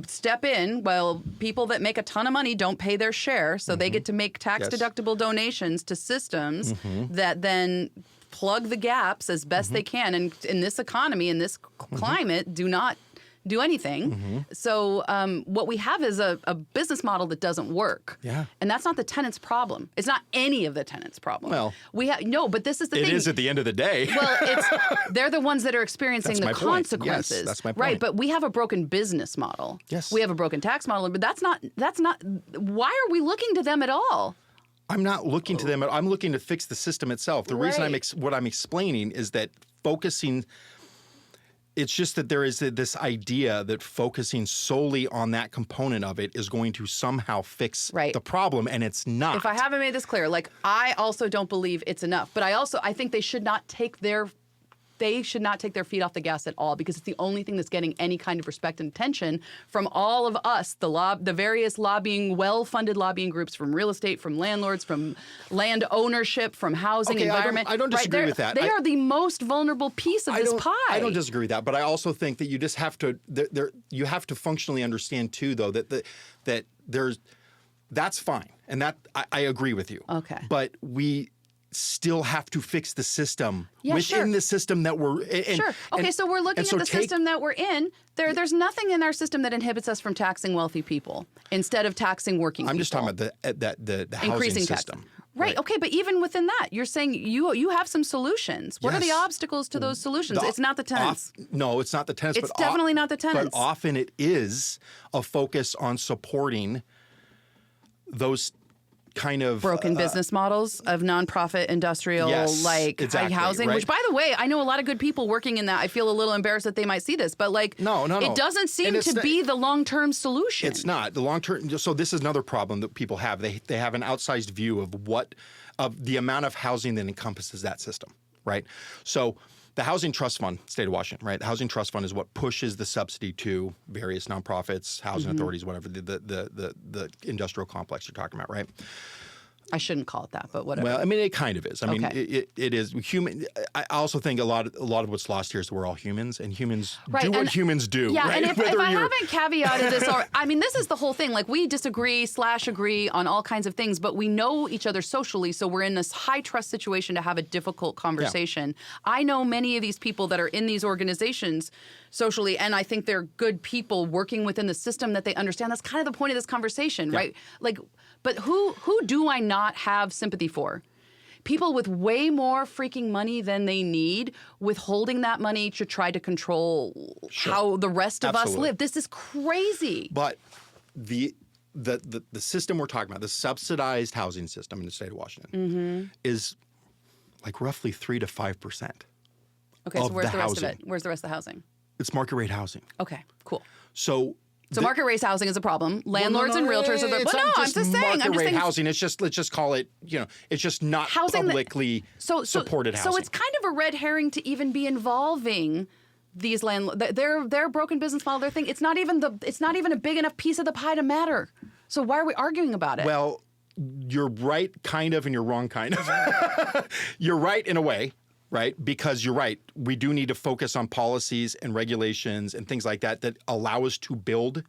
step in while people that make a ton of money don't pay their share, so they get to make tax deductible donations to systems that then plug the gaps as best they can, and in this economy, in this climate, do not do anything. So what we have is a business model that doesn't work. Yeah. And that's not the tenant's problem. It's not any of the tenant's problem. Well, but this is the thing. It is at the end of the day. Well, they're the ones that are experiencing the consequences. Yes, that's my point. Right, but we have a broken business model. Yes. We have a broken tax model, but that's not why are we looking to them at all? I'm not looking to them. I'm looking to fix the system itself. The reason what I'm explaining is that focusing. It's just that there is this idea that focusing solely on that component of it is going to somehow fix the problem, and it's not. If I haven't made this clear, I also don't believe it's enough. But I think they should not take their feet off the gas at all, because it's the only thing that's getting any kind of respect and attention from all of us, the various well-funded lobbying groups, from real estate, from landlords, from land ownership, from housing, environment. I don't disagree with that. They are the most vulnerable piece of this pie. I don't disagree with that, but I also think that you just have to you have to functionally understand too, though, that that's fine, and that I agree with you. Okay, but we still have to fix the system within the system that we're in. Okay, so we're looking at the system that we're in. There's nothing in our system that inhibits us from taxing wealthy people instead of taxing working people. I'm just talking about the housing increasing system. Tax. Right. Okay, but even within that, you're saying you have some solutions. What are the obstacles to those solutions? It's not the tenants. No, it's not the tenants. It's definitely not the tenants. But often it is a focus on supporting those kind of broken business models of nonprofit industrial housing, which, by the way, I know a lot of good people working in that. I feel a little embarrassed that they might see this, but no. It doesn't seem to be the long-term solution. It's not the long-term. So this is another problem that people have. They have an outsized view of the amount of housing that encompasses that system, right? So the Housing Trust Fund, state of Washington, right? The Housing Trust Fund is what pushes the subsidy to various nonprofits, housing authorities, whatever, the industrial complex you're talking about, right? I shouldn't call it that, but whatever. Well, I mean, it kind of is. I mean, it is human. I also think a lot of what's lost here is that we're all humans, and humans do what humans do. Yeah, right? and if I haven't caveated this, I mean, this is the whole thing. We disagree / agree on all kinds of things, but we know each other socially, so we're in this high trust situation to have a difficult conversation. Yeah. I know many of these people that are in these organizations socially, and I think they're good people working within the system that they understand. That's kind of the point of this conversation, right? But who do I not have sympathy for? People with way more freaking money than they need, withholding that money to try to control how the rest of us live. This is crazy. But the system we're talking about, the subsidized housing system in the state of Washington, is roughly 3 to 5% Okay, so of where's the the rest housing. of it? Where's the rest of the housing? It's market rate housing. Okay, cool. So So market rate housing is a problem. Landlords and realtors are the. It's Well, no, not I'm just saying. market rate housing. It's just, let's just call it, it's just not Housing publicly supported housing. So it's kind of a red herring to even be involving these their broken business model, their thing. It's not even a big enough piece of the pie to matter. So why are we arguing about it? Well, you're right, kind of, and you're wrong, kind of. You're right in a way, right? Because you're right. We do need to focus on policies and regulations and things like that that allow us to build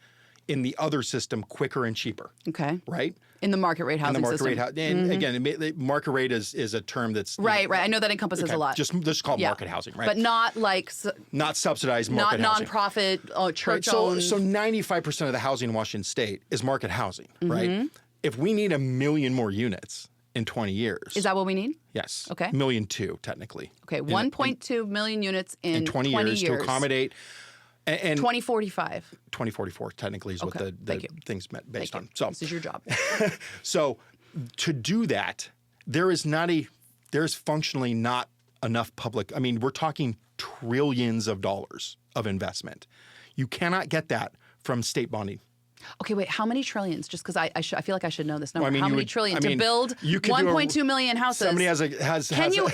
in the other system quicker and cheaper. Okay. Right? In the market rate housing system. And again, market rate is a term that's right. I know that encompasses a lot. Just call it market housing, right? But not like not subsidized market housing. Not nonprofit church-owned. So 95% of the housing in Washington State is market housing, right? If we need 1 million more units in 20 years. Is that what we need? Yes. Okay. 1.2 million technically. Okay, 1.2 million units in 20 years to accommodate. And 2045. 2044 technically is what the thing's based on. So this is your job. So to do that, there's functionally not enough public. I mean, we're talking trillions of dollars of investment. You cannot get that from state bonding. Okay, wait. How many trillions? Just because I feel like I should know this number. Well, I mean, how many trillion to build 1.2 million houses? Somebody has. Can you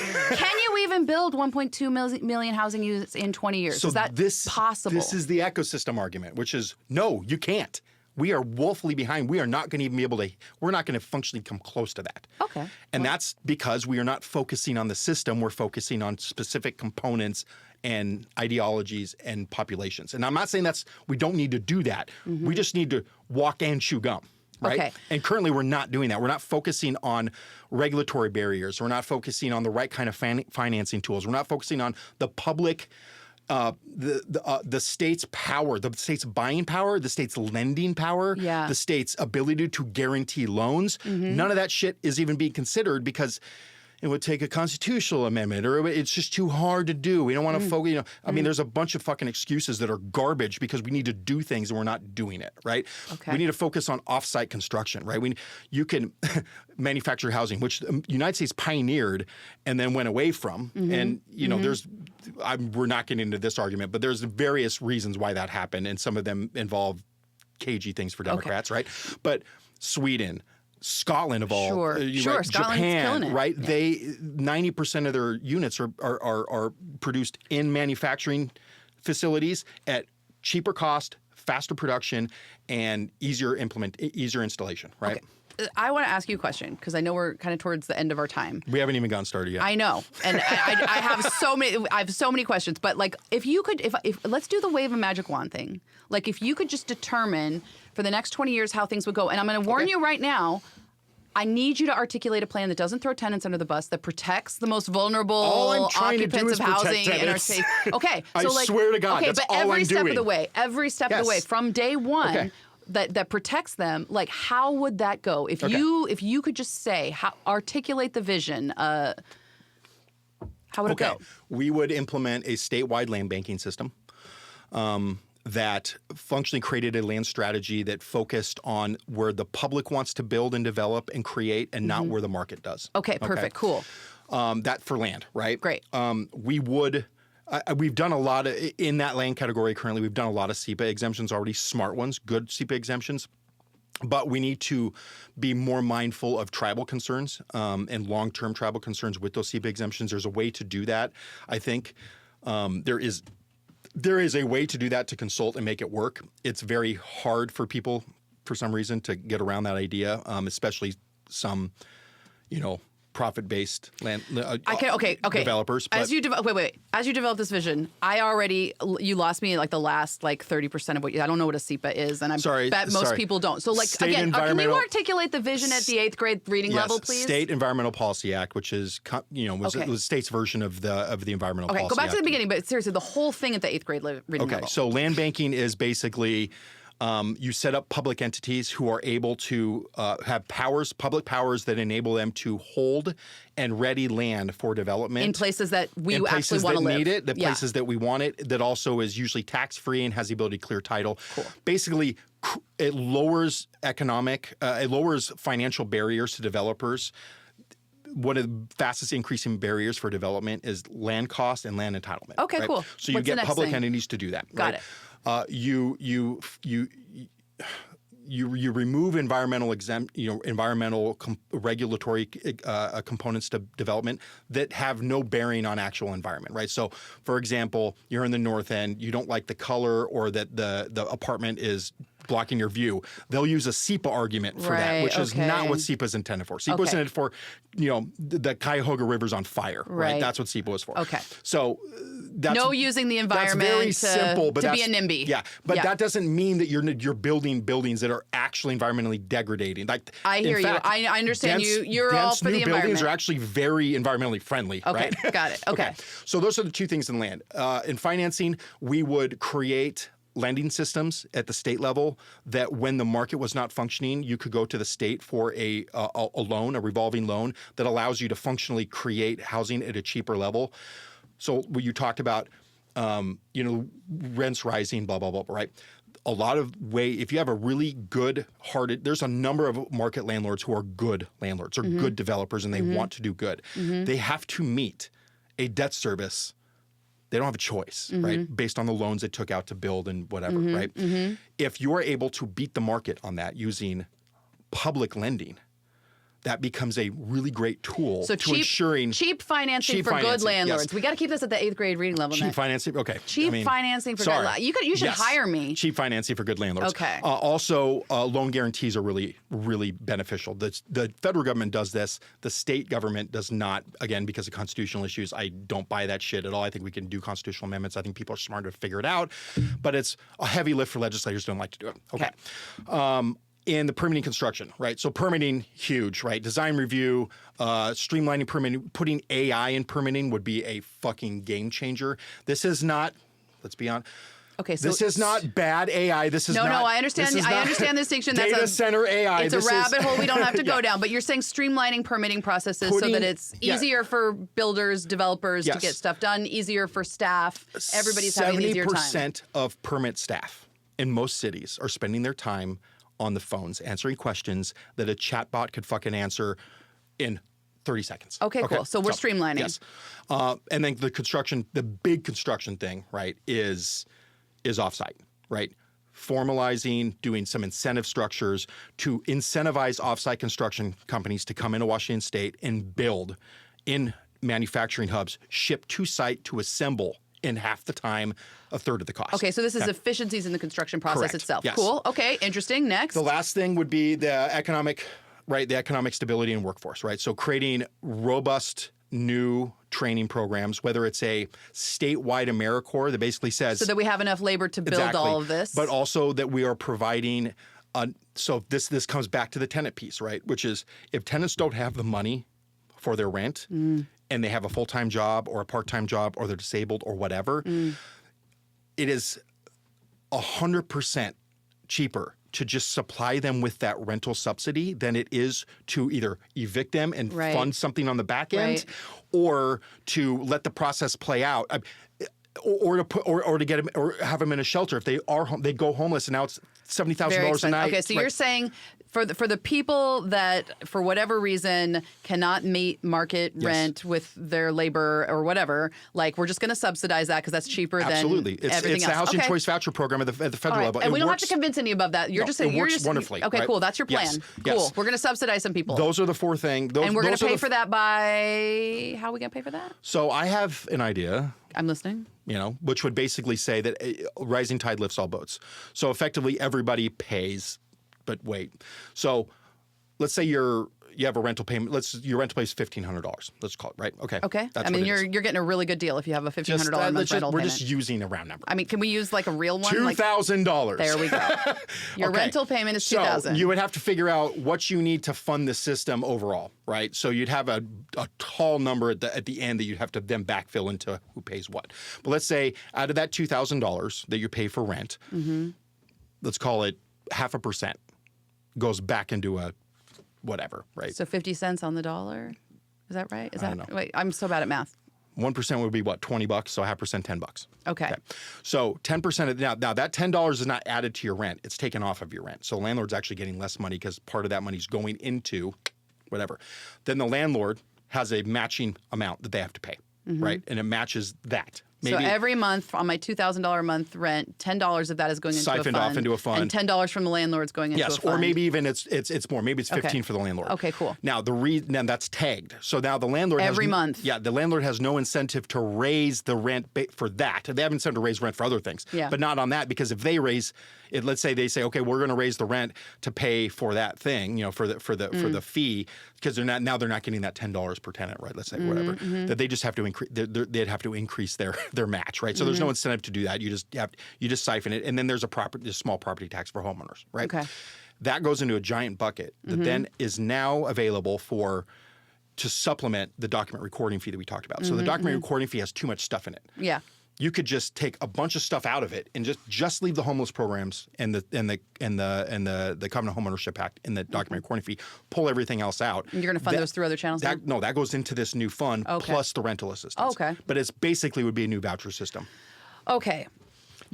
even build 1.2 million housing units in 20 years? So is that possible? This is the ecosystem argument, which is no, you can't. We are woefully behind. We are not going to even be able to. We're not going to functionally come close to that. Okay. And that's because we are not focusing on the system. We're focusing on specific components and ideologies and populations. And I'm not saying we don't need to do that. We just need to walk and chew gum, right? Okay. And currently we're not doing that. We're not focusing on regulatory barriers. We're not focusing on the right kind of financing tools. We're not focusing on the public, the state's power, the state's buying power, the state's lending power, the state's ability to guarantee loans. None of that shit is even being considered because it would take a constitutional amendment, or it's just too hard to do. We don't want to focus. I mean, there's a bunch of fucking excuses that are garbage because we need to do things and we're not doing it, right? Okay. We need to focus on off-site construction, right? You can manufacture housing, which the United States pioneered and then went away from. And we're not getting into this argument, but there's various reasons why that happened, and some of them involve cagey things for Democrats, right? But Sweden, Scotland of all, Sure, Scotland's Japan, killing it. right? They 90% of their units are produced in manufacturing facilities at cheaper cost, faster production, and easier installation, right? Okay. I want to ask you a question because I know we're kind of towards the end of our time. We haven't even gotten started yet. I know, and I have so many. I have so many questions. But like, if you could, if let's do the wave a magic wand thing. Like, if you could just determine for the next 20 years how things would go, and I'm going to warn you right now. I need you to articulate a plan that doesn't throw tenants under the bus, that protects the most vulnerable occupants of housing in our state. Okay, so I swear to God, okay, that's but all I'm every step doing. of the way, of the way, from day one, that protects them. Like, how would that go? If you could just say, articulate the vision. How would it go? We would implement a statewide land banking system. That functionally created a land strategy that focused on where the public wants to build and develop and create, and not where the market does. Okay, perfect, cool. That for land, right? Great. We've done a lot in that land category currently. We've done a lot of SEPA exemptions already, smart ones, good SEPA exemptions. But we need to be more mindful of tribal concerns and long-term tribal concerns with those SEPA exemptions. There's a way to do that, I think. There is a way to do that, to consult and make it work. It's very hard for people, for some reason, to get around that idea, especially some, profit-based land developers. But As you develop this vision, you lost me like the last 30% of what I don't know what a SEPA is, and I bet most people don't. So can you articulate the vision at the 8th grade reading level, please? State Environmental Policy Act, which is was the state's version of the Environmental Policy Act. Okay, go back to the beginning, but seriously, the whole thing at the 8th grade reading level. Okay, so land banking is basically you set up public entities who are able to have public powers that enable them to hold and ready land for development. In places that we actually want to live. Need it, the places that we want it, that also is usually tax-free and has the ability to clear title. Cool. Basically, it lowers financial barriers to developers. one of the fastest increasing barriers for development is land cost and land entitlement. Okay, right? cool. So you What's the get next public thing? entities to do that. Got right? You remove environmental regulatory components to development that have no bearing on actual environment, right? So, for example, you're in the north end, you don't like the color or that the apartment is blocking your view. They'll use a SEPA argument for that, which is not what SEPA is intended for. SEPA is intended for, the Cuyahoga River's on fire, right? That's what SEPA is for. Okay. So that's using the environment that's very simple, but to that's, be a NIMBY. Yeah, but that doesn't mean that you're building buildings that are actually environmentally degrading. Like I hear in fact, you. I understand dense, you're all dense for the new environment. buildings are actually very environmentally friendly. Okay, right? got it. Okay. So those are the two things in land. In financing, we would create lending systems at the state level that when the market was not functioning, you could go to the state for a loan, a revolving loan that allows you to functionally create housing at a cheaper level. So what you talked about, rents rising, blah, blah, blah, right? A lot of if you have a really good-hearted, there's a number of market landlords who are good landlords or good developers and they want to do good. They have to meet a debt service. They don't have a choice, right? Based on the loans they took out to build and whatever, right? If you're able to beat the market on that using public lending, that becomes a really great tool So to ensuring cheap financing for good landlords. Yes. We got to keep this at the 8th grade reading level. Cheap financing, okay. Cheap financing for good landlords. You should hire me. Cheap financing for good landlords. Okay. Also, loan guarantees are really, really beneficial. The federal government does this. The state government does not, again, because of constitutional issues. I don't buy that shit at all. I think we can do constitutional amendments. I think people are smart to figure it out. But it's a heavy lift for legislators who don't like to do it. Okay. In the permitting construction, right? So permitting, huge, right? Design review, streamlining permitting, putting AI in permitting would be a fucking game changer. This is not, let's be honest. Okay, so this is not bad AI. This is no, not. No, I understand. I understand the distinction. Data That's center AI. It's a rabbit hole we don't have to go down. But you're saying streamlining permitting processes so that it's easier for builders, developers to get stuff done, easier for staff. Everybody's having an easier time. 70% of permit staff in most cities are spending their time on the phones, answering questions that a chatbot could fucking answer in 30 seconds. Okay, cool. So we're streamlining. Yes. And then the big construction thing, right, is offsite, right? Formalizing, doing some incentive structures to incentivize offsite construction companies to come into Washington State and build in manufacturing hubs, ship to site to assemble in half the time, a third of the cost. Okay, so this is efficiencies in the construction process itself. Yes. Cool. Okay, interesting. Next. The last thing would be the economic stability and workforce, right? So creating robust new training programs, whether it's a statewide AmeriCorps that basically says... So that we have enough labor to build all of this. But also that we are providing... so this comes back to the tenant piece, right? Which is if tenants don't have the money for their rent and they have a full-time job or a part-time job or they're disabled or whatever, it is 100% cheaper to just supply them with that rental subsidy than it is to either evict them and fund something on the back end or to let the process play out. Or to get them or have them in a shelter if they go homeless and now it's $70,000 a night. Okay, so you're saying for the people that for whatever reason cannot meet market rent with their labor or whatever, like we're just going to subsidize that because that's cheaper than everything else. It's the Housing Choice Voucher Program at the federal level. And we don't have to convince any above that. You're just saying it works wonderfully. Okay, right? cool. That's your plan. Yes. Cool. Yes. We're going to subsidize some people. Those are the four things. And we're going to pay for that by how are we going to pay for that? So I have an idea. I'm listening. Which would basically say that rising tide lifts all boats. So effectively, everybody pays, but wait. So let's say you have a rental payment. Your rental payment is $1,500. Let's call it, right? Okay. That's you're getting a really good deal if you have a $1,500 a month rental payment. We're just using a round number. I mean, can we use like a real one? $2,000. There we go. Your rental payment is $2,000. So you would have to figure out what you need to fund the system overall, right? So you'd have a tall number at the end that you'd have to then backfill into who pays what. But let's say out of that $2,000 that you pay for rent, let's call it 0.5% goes back into a whatever, right? So 50 cents on the dollar? Is that right? I don't know. Wait, I'm so bad at math. 1% would be what, $20? So 0.5%, $10. Okay. So 10% of now that $10 is not added to your rent; it's taken off of your rent. So landlord's actually getting less money because part of that money is going into whatever. Then the landlord has a matching amount that they have to pay, right? And it matches that. So every month on my $2,000 a month rent, $10 of that is going into a fund. Siphoned off into a fund. And $10 from the landlord is going into a fund. Yes, or maybe even it's more. Maybe it's 15 for the landlord. Okay, cool. Now now that's tagged. So now the landlord every month. Yeah, the landlord has no incentive to raise the rent for that. They have incentive to raise rent for other things, but not on that, because if they raise it, let's say they say, okay, we're going to raise the rent to pay for that thing, for the fee, because they're not getting that $10 per tenant, right? Let's say whatever that they just have to increase. They'd have to increase their match, right? So there's no incentive to do that. You just siphon it, and then there's a small property tax for homeowners, right? Okay. That goes into a giant bucket that then is now available to supplement the document recording fee that we talked about. So the document recording fee has too much stuff in it. Yeah. You could just take a bunch of stuff out of it and just leave the homeless programs and the Covenant Homeownership Act and the document recording fee. Pull everything else out. And you're going to fund those through other channels? That goes into this new fund plus the rental assistance. Okay. But it's basically would be a new voucher system. Okay.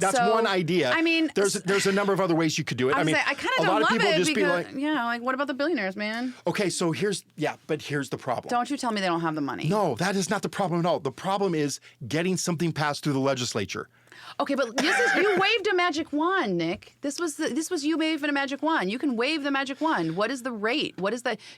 That's one idea. I mean, there's a number of other ways you could do it. I kind of don't love it because, like, what about the billionaires, man? Okay, so here's the problem. Don't you tell me they don't have the money. No, that is not the problem at all. The problem is getting something passed through the legislature. Okay, but you waved a magic wand, Nick. This was you waving a magic wand. You can wave the magic wand. What is the rate?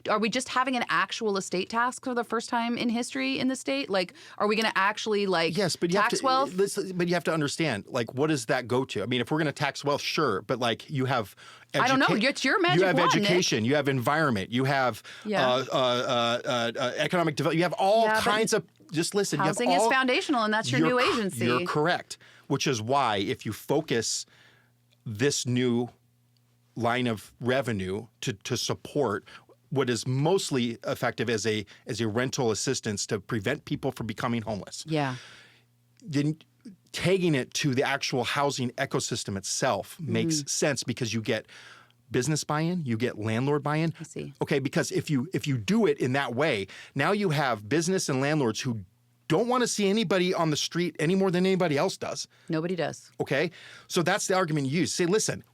Are we just having an actual estate tax for the first time in history in the state? Like, are we going to actually tax wealth? But you have to understand, like, what does that go to? I mean, if we're going to tax wealth, sure, but like you have. I don't know. It's your magic wand. You have education. Nick. You have environment. You have economic development. You have all kinds of. Just listen. Housing is foundational, and that's your new agency. You're correct. Which is why, if you focus this new line of revenue to support what is mostly effective as a rental assistance to prevent people from becoming homeless. Yeah. Then tagging it to the actual housing ecosystem itself makes sense, because you get business buy-in, you get landlord buy-in. I see. Okay, because if you do it in that way, now you have business and landlords who don't want to see anybody on the street any more than anybody else does. Nobody does. Okay? So that's the argument you use. Say, listen,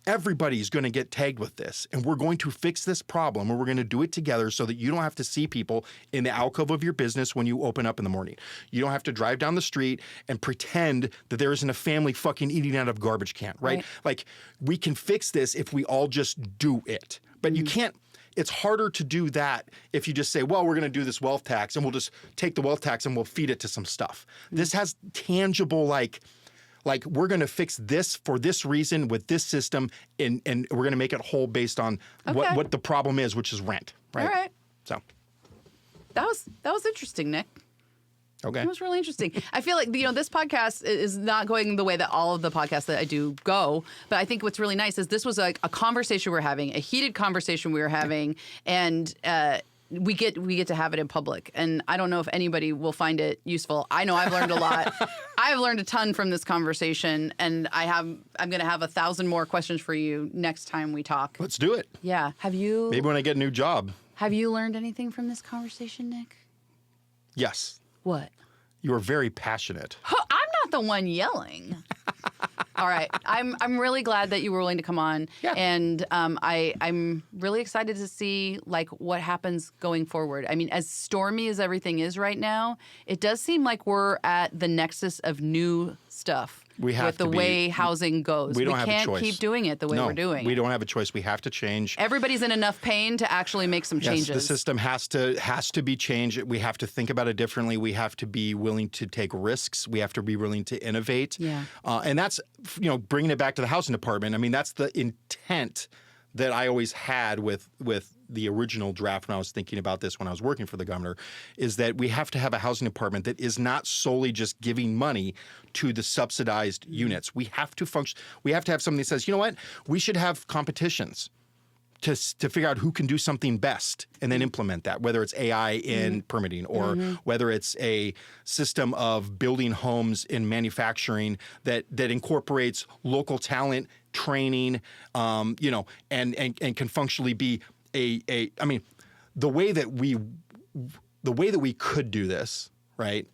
everybody's going to get tagged with this, and we're going to fix this problem, and we're going to do it together so that you don't have to see people in the alcove of your business when you open up in the morning. You don't have to drive down the street and pretend that there isn't a family fucking eating out of a garbage can, right? Like, we can fix this if we all just do it. But you can't. It's harder to do that if you just say, well, we're going to do this wealth tax, and we'll just take the wealth tax and we'll feed it to some stuff. This has tangible, like we're going to fix this for this reason with this system, and we're going to make it whole based on what the problem is, which is rent. Right? All right. So that was interesting, Nick. Okay. It was really interesting. I feel like, this podcast is not going the way that all of the podcasts that I do go. But I think what's really nice is this was a conversation we're having, a heated conversation we were having, and we get to have it in public. And I don't know if anybody will find it useful. I know I've learned a lot. I've learned a ton from this conversation, and I'm going to have 1,000 more questions for you next time we talk. Let's do it. Yeah. Maybe when I get a new job. Have you learned anything from this conversation, Nick? Yes. What? You are very passionate. I'm not the one yelling. All right. I'm really glad that you were willing to come on. Yeah. And I'm really excited to see what happens going forward. I mean, as stormy as everything is right now, it does seem like we're at the nexus of new stuff. We have with the way housing goes. We don't have a choice. We can't keep doing it the way we're doing. We don't have a choice. We have to change. Everybody's in enough pain to actually make some changes. Yes, the system has to be changed. We have to think about it differently. We have to be willing to take risks. We have to be willing to innovate. Yeah. And that's, bringing it back to the housing department. I mean, that's the intent that I always had with the original draft when I was thinking about this when I was working for the governor, is that we have to have a housing department that is not solely just giving money to the subsidized units. We have to function. We have to have something that says, you know what, we should have competitions to figure out who can do something best and then implement that, whether it's AI in permitting or whether it's a system of building homes in manufacturing that incorporates local talent, training, and can functionally be I mean, the way that we could do this, right,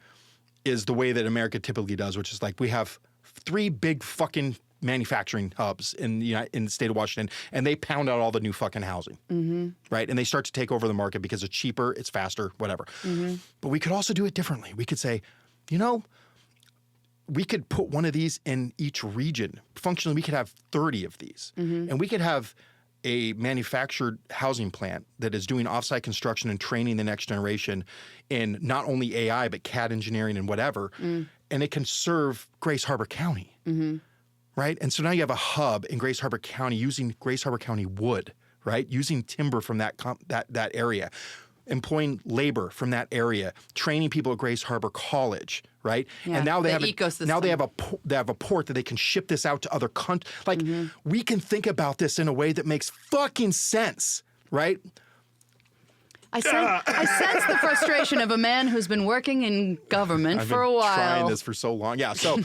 is the way that America typically does, which is like we have 3 big fucking manufacturing hubs in the state of Washington, and they pound out all the new fucking housing, right? And they start to take over the market because it's cheaper, it's faster, whatever. But we could also do it differently. We could say, we could put one of these in each region. Functionally, we could have 30 of these, and we could have a manufactured housing plant that is doing offsite construction and training the next generation in not only AI, but CAD engineering and whatever. And it can serve Grace Harbor County, right? And so now you have a hub in Grace Harbor County using Grace Harbor County wood, right? Using timber from that area, employing labor from that area, training people at Grace Harbor College, right? Yeah, and now they have a port that they can ship this out to other countries. Like we can think about this in a way that makes fucking sense, right? I sense the frustration of a man who's been working in government for a while. I've been trying this for so long. Yeah. So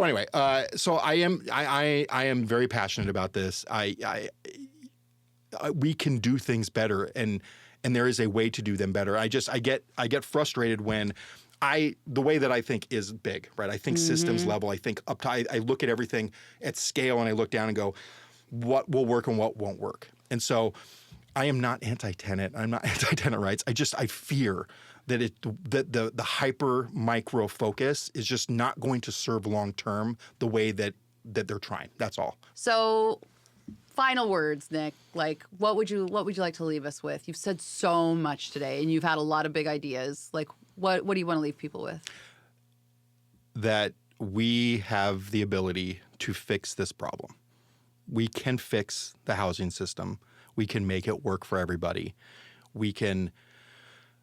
anyway, so I am very passionate about this. We can do things better, and there is a way to do them better. I get frustrated when the way that I think is big, right? I think systems level. I think up to I look at everything at scale, and I look down and go, what will work and what won't work. And so I am not anti-tenant. I'm not anti-tenant rights. I fear that the hyper micro focus is just not going to serve long term the way that they're trying. That's all. So, final words, Nick. Like, what would you like to leave us with? You've said so much today, and you've had a lot of big ideas. Like, what do you want to leave people with? That we have the ability to fix this problem. We can fix the housing system. We can make it work for everybody. We can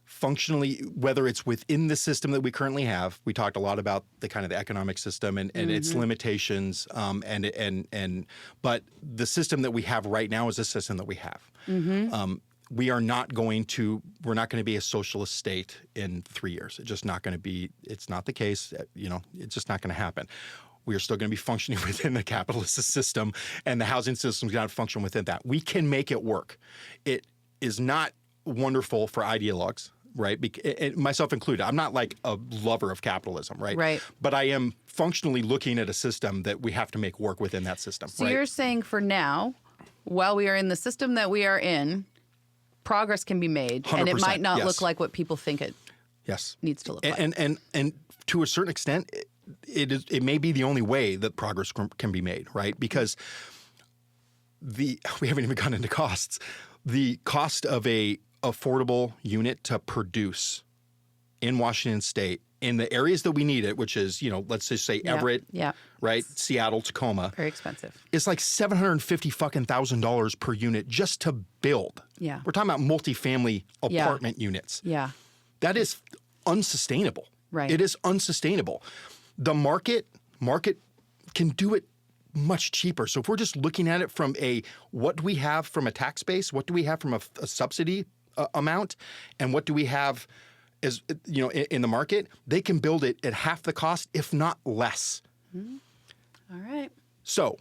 functionally, whether it's within the system that we currently have, we talked a lot about the kind of the economic system and its limitations, but the system that we have right now is the system that we have. We're not going to be a socialist state in 3 years. It's just not going to be. It's not the case. It's just not going to happen. We are still going to be functioning within the capitalist system, and the housing system is going to function within that. We can make it work. It is not wonderful for ideologues, right? Myself included. I'm not like a lover of capitalism, right? Right. But I am functionally looking at a system that we have to make work within that system. So right? You're saying for now, while we are in the system that we are in, progress can be made, and it might not look like what people think it needs to look like. And to a certain extent, it may be the only way that progress can be made, right? Because we haven't even gone into costs. The cost of a affordable unit to produce in Washington State in the areas that we need it, which is, let's just say Everett, right? Seattle, Tacoma. Very expensive. It's like $750,000 per unit just to build. Yeah. We're talking about multifamily apartment units. Yeah. That is unsustainable. Right. It is unsustainable. The market can do it much cheaper. So if we're just looking at it from what do we have from a tax base, what do we have from a subsidy amount, and what do we have as in the market, they can build it at half the cost, if not less. All right. So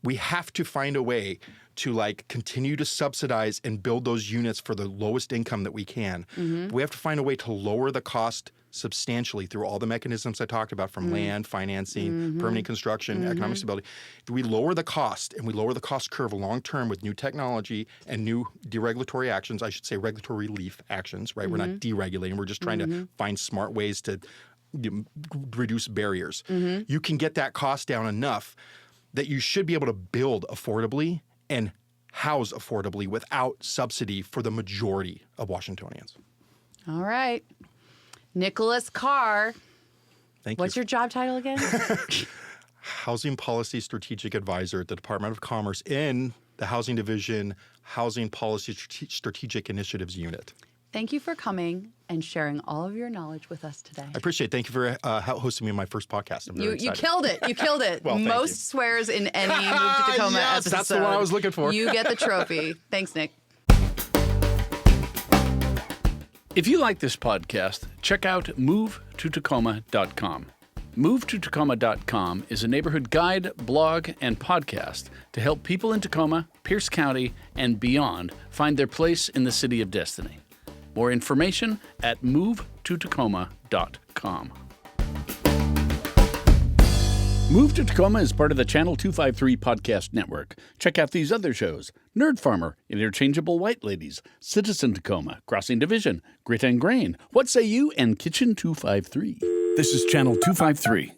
we have to find a way to continue to subsidize and build those units for the lowest income that we can. We have to find a way to lower the cost substantially through all the mechanisms I talked about, from land, financing, permanent construction, economic stability. We lower the cost, and we lower the cost curve long term with new technology and new deregulatory actions. I should say regulatory relief actions, right? We're not deregulating. We're just trying to find smart ways to reduce barriers. You can get that cost down enough that you should be able to build affordably and house affordably without subsidy for the majority of Washingtonians. All right. Nicholas Carr. Thank you. What's your job title again? Housing Policy Strategic Advisor at the Department of Commerce in the Housing Division Housing Policy Strategic Initiatives Unit. Thank you for coming and sharing all of your knowledge with us today. I appreciate it. Thank you for hosting me in my first podcast. I'm very excited. You killed it. You killed it. Well, Most swears in any Move to Tacoma episode. That's the one I was looking for. You get the trophy. Thanks, Nick. If you like this podcast, check out movetotacoma.com. Movetotacoma.com is a neighborhood guide, blog, and podcast to help people in Tacoma, Pierce County, and beyond find their place in the city of destiny. More information at movetotacoma.com. Move to Tacoma is part of the Channel 253 podcast network. Check out these other shows: Nerd Farmer, Interchangeable White Ladies, Citizen Tacoma, Crossing Division, Grit and Grain, What Say You, and Kitchen 253. This is Channel 253.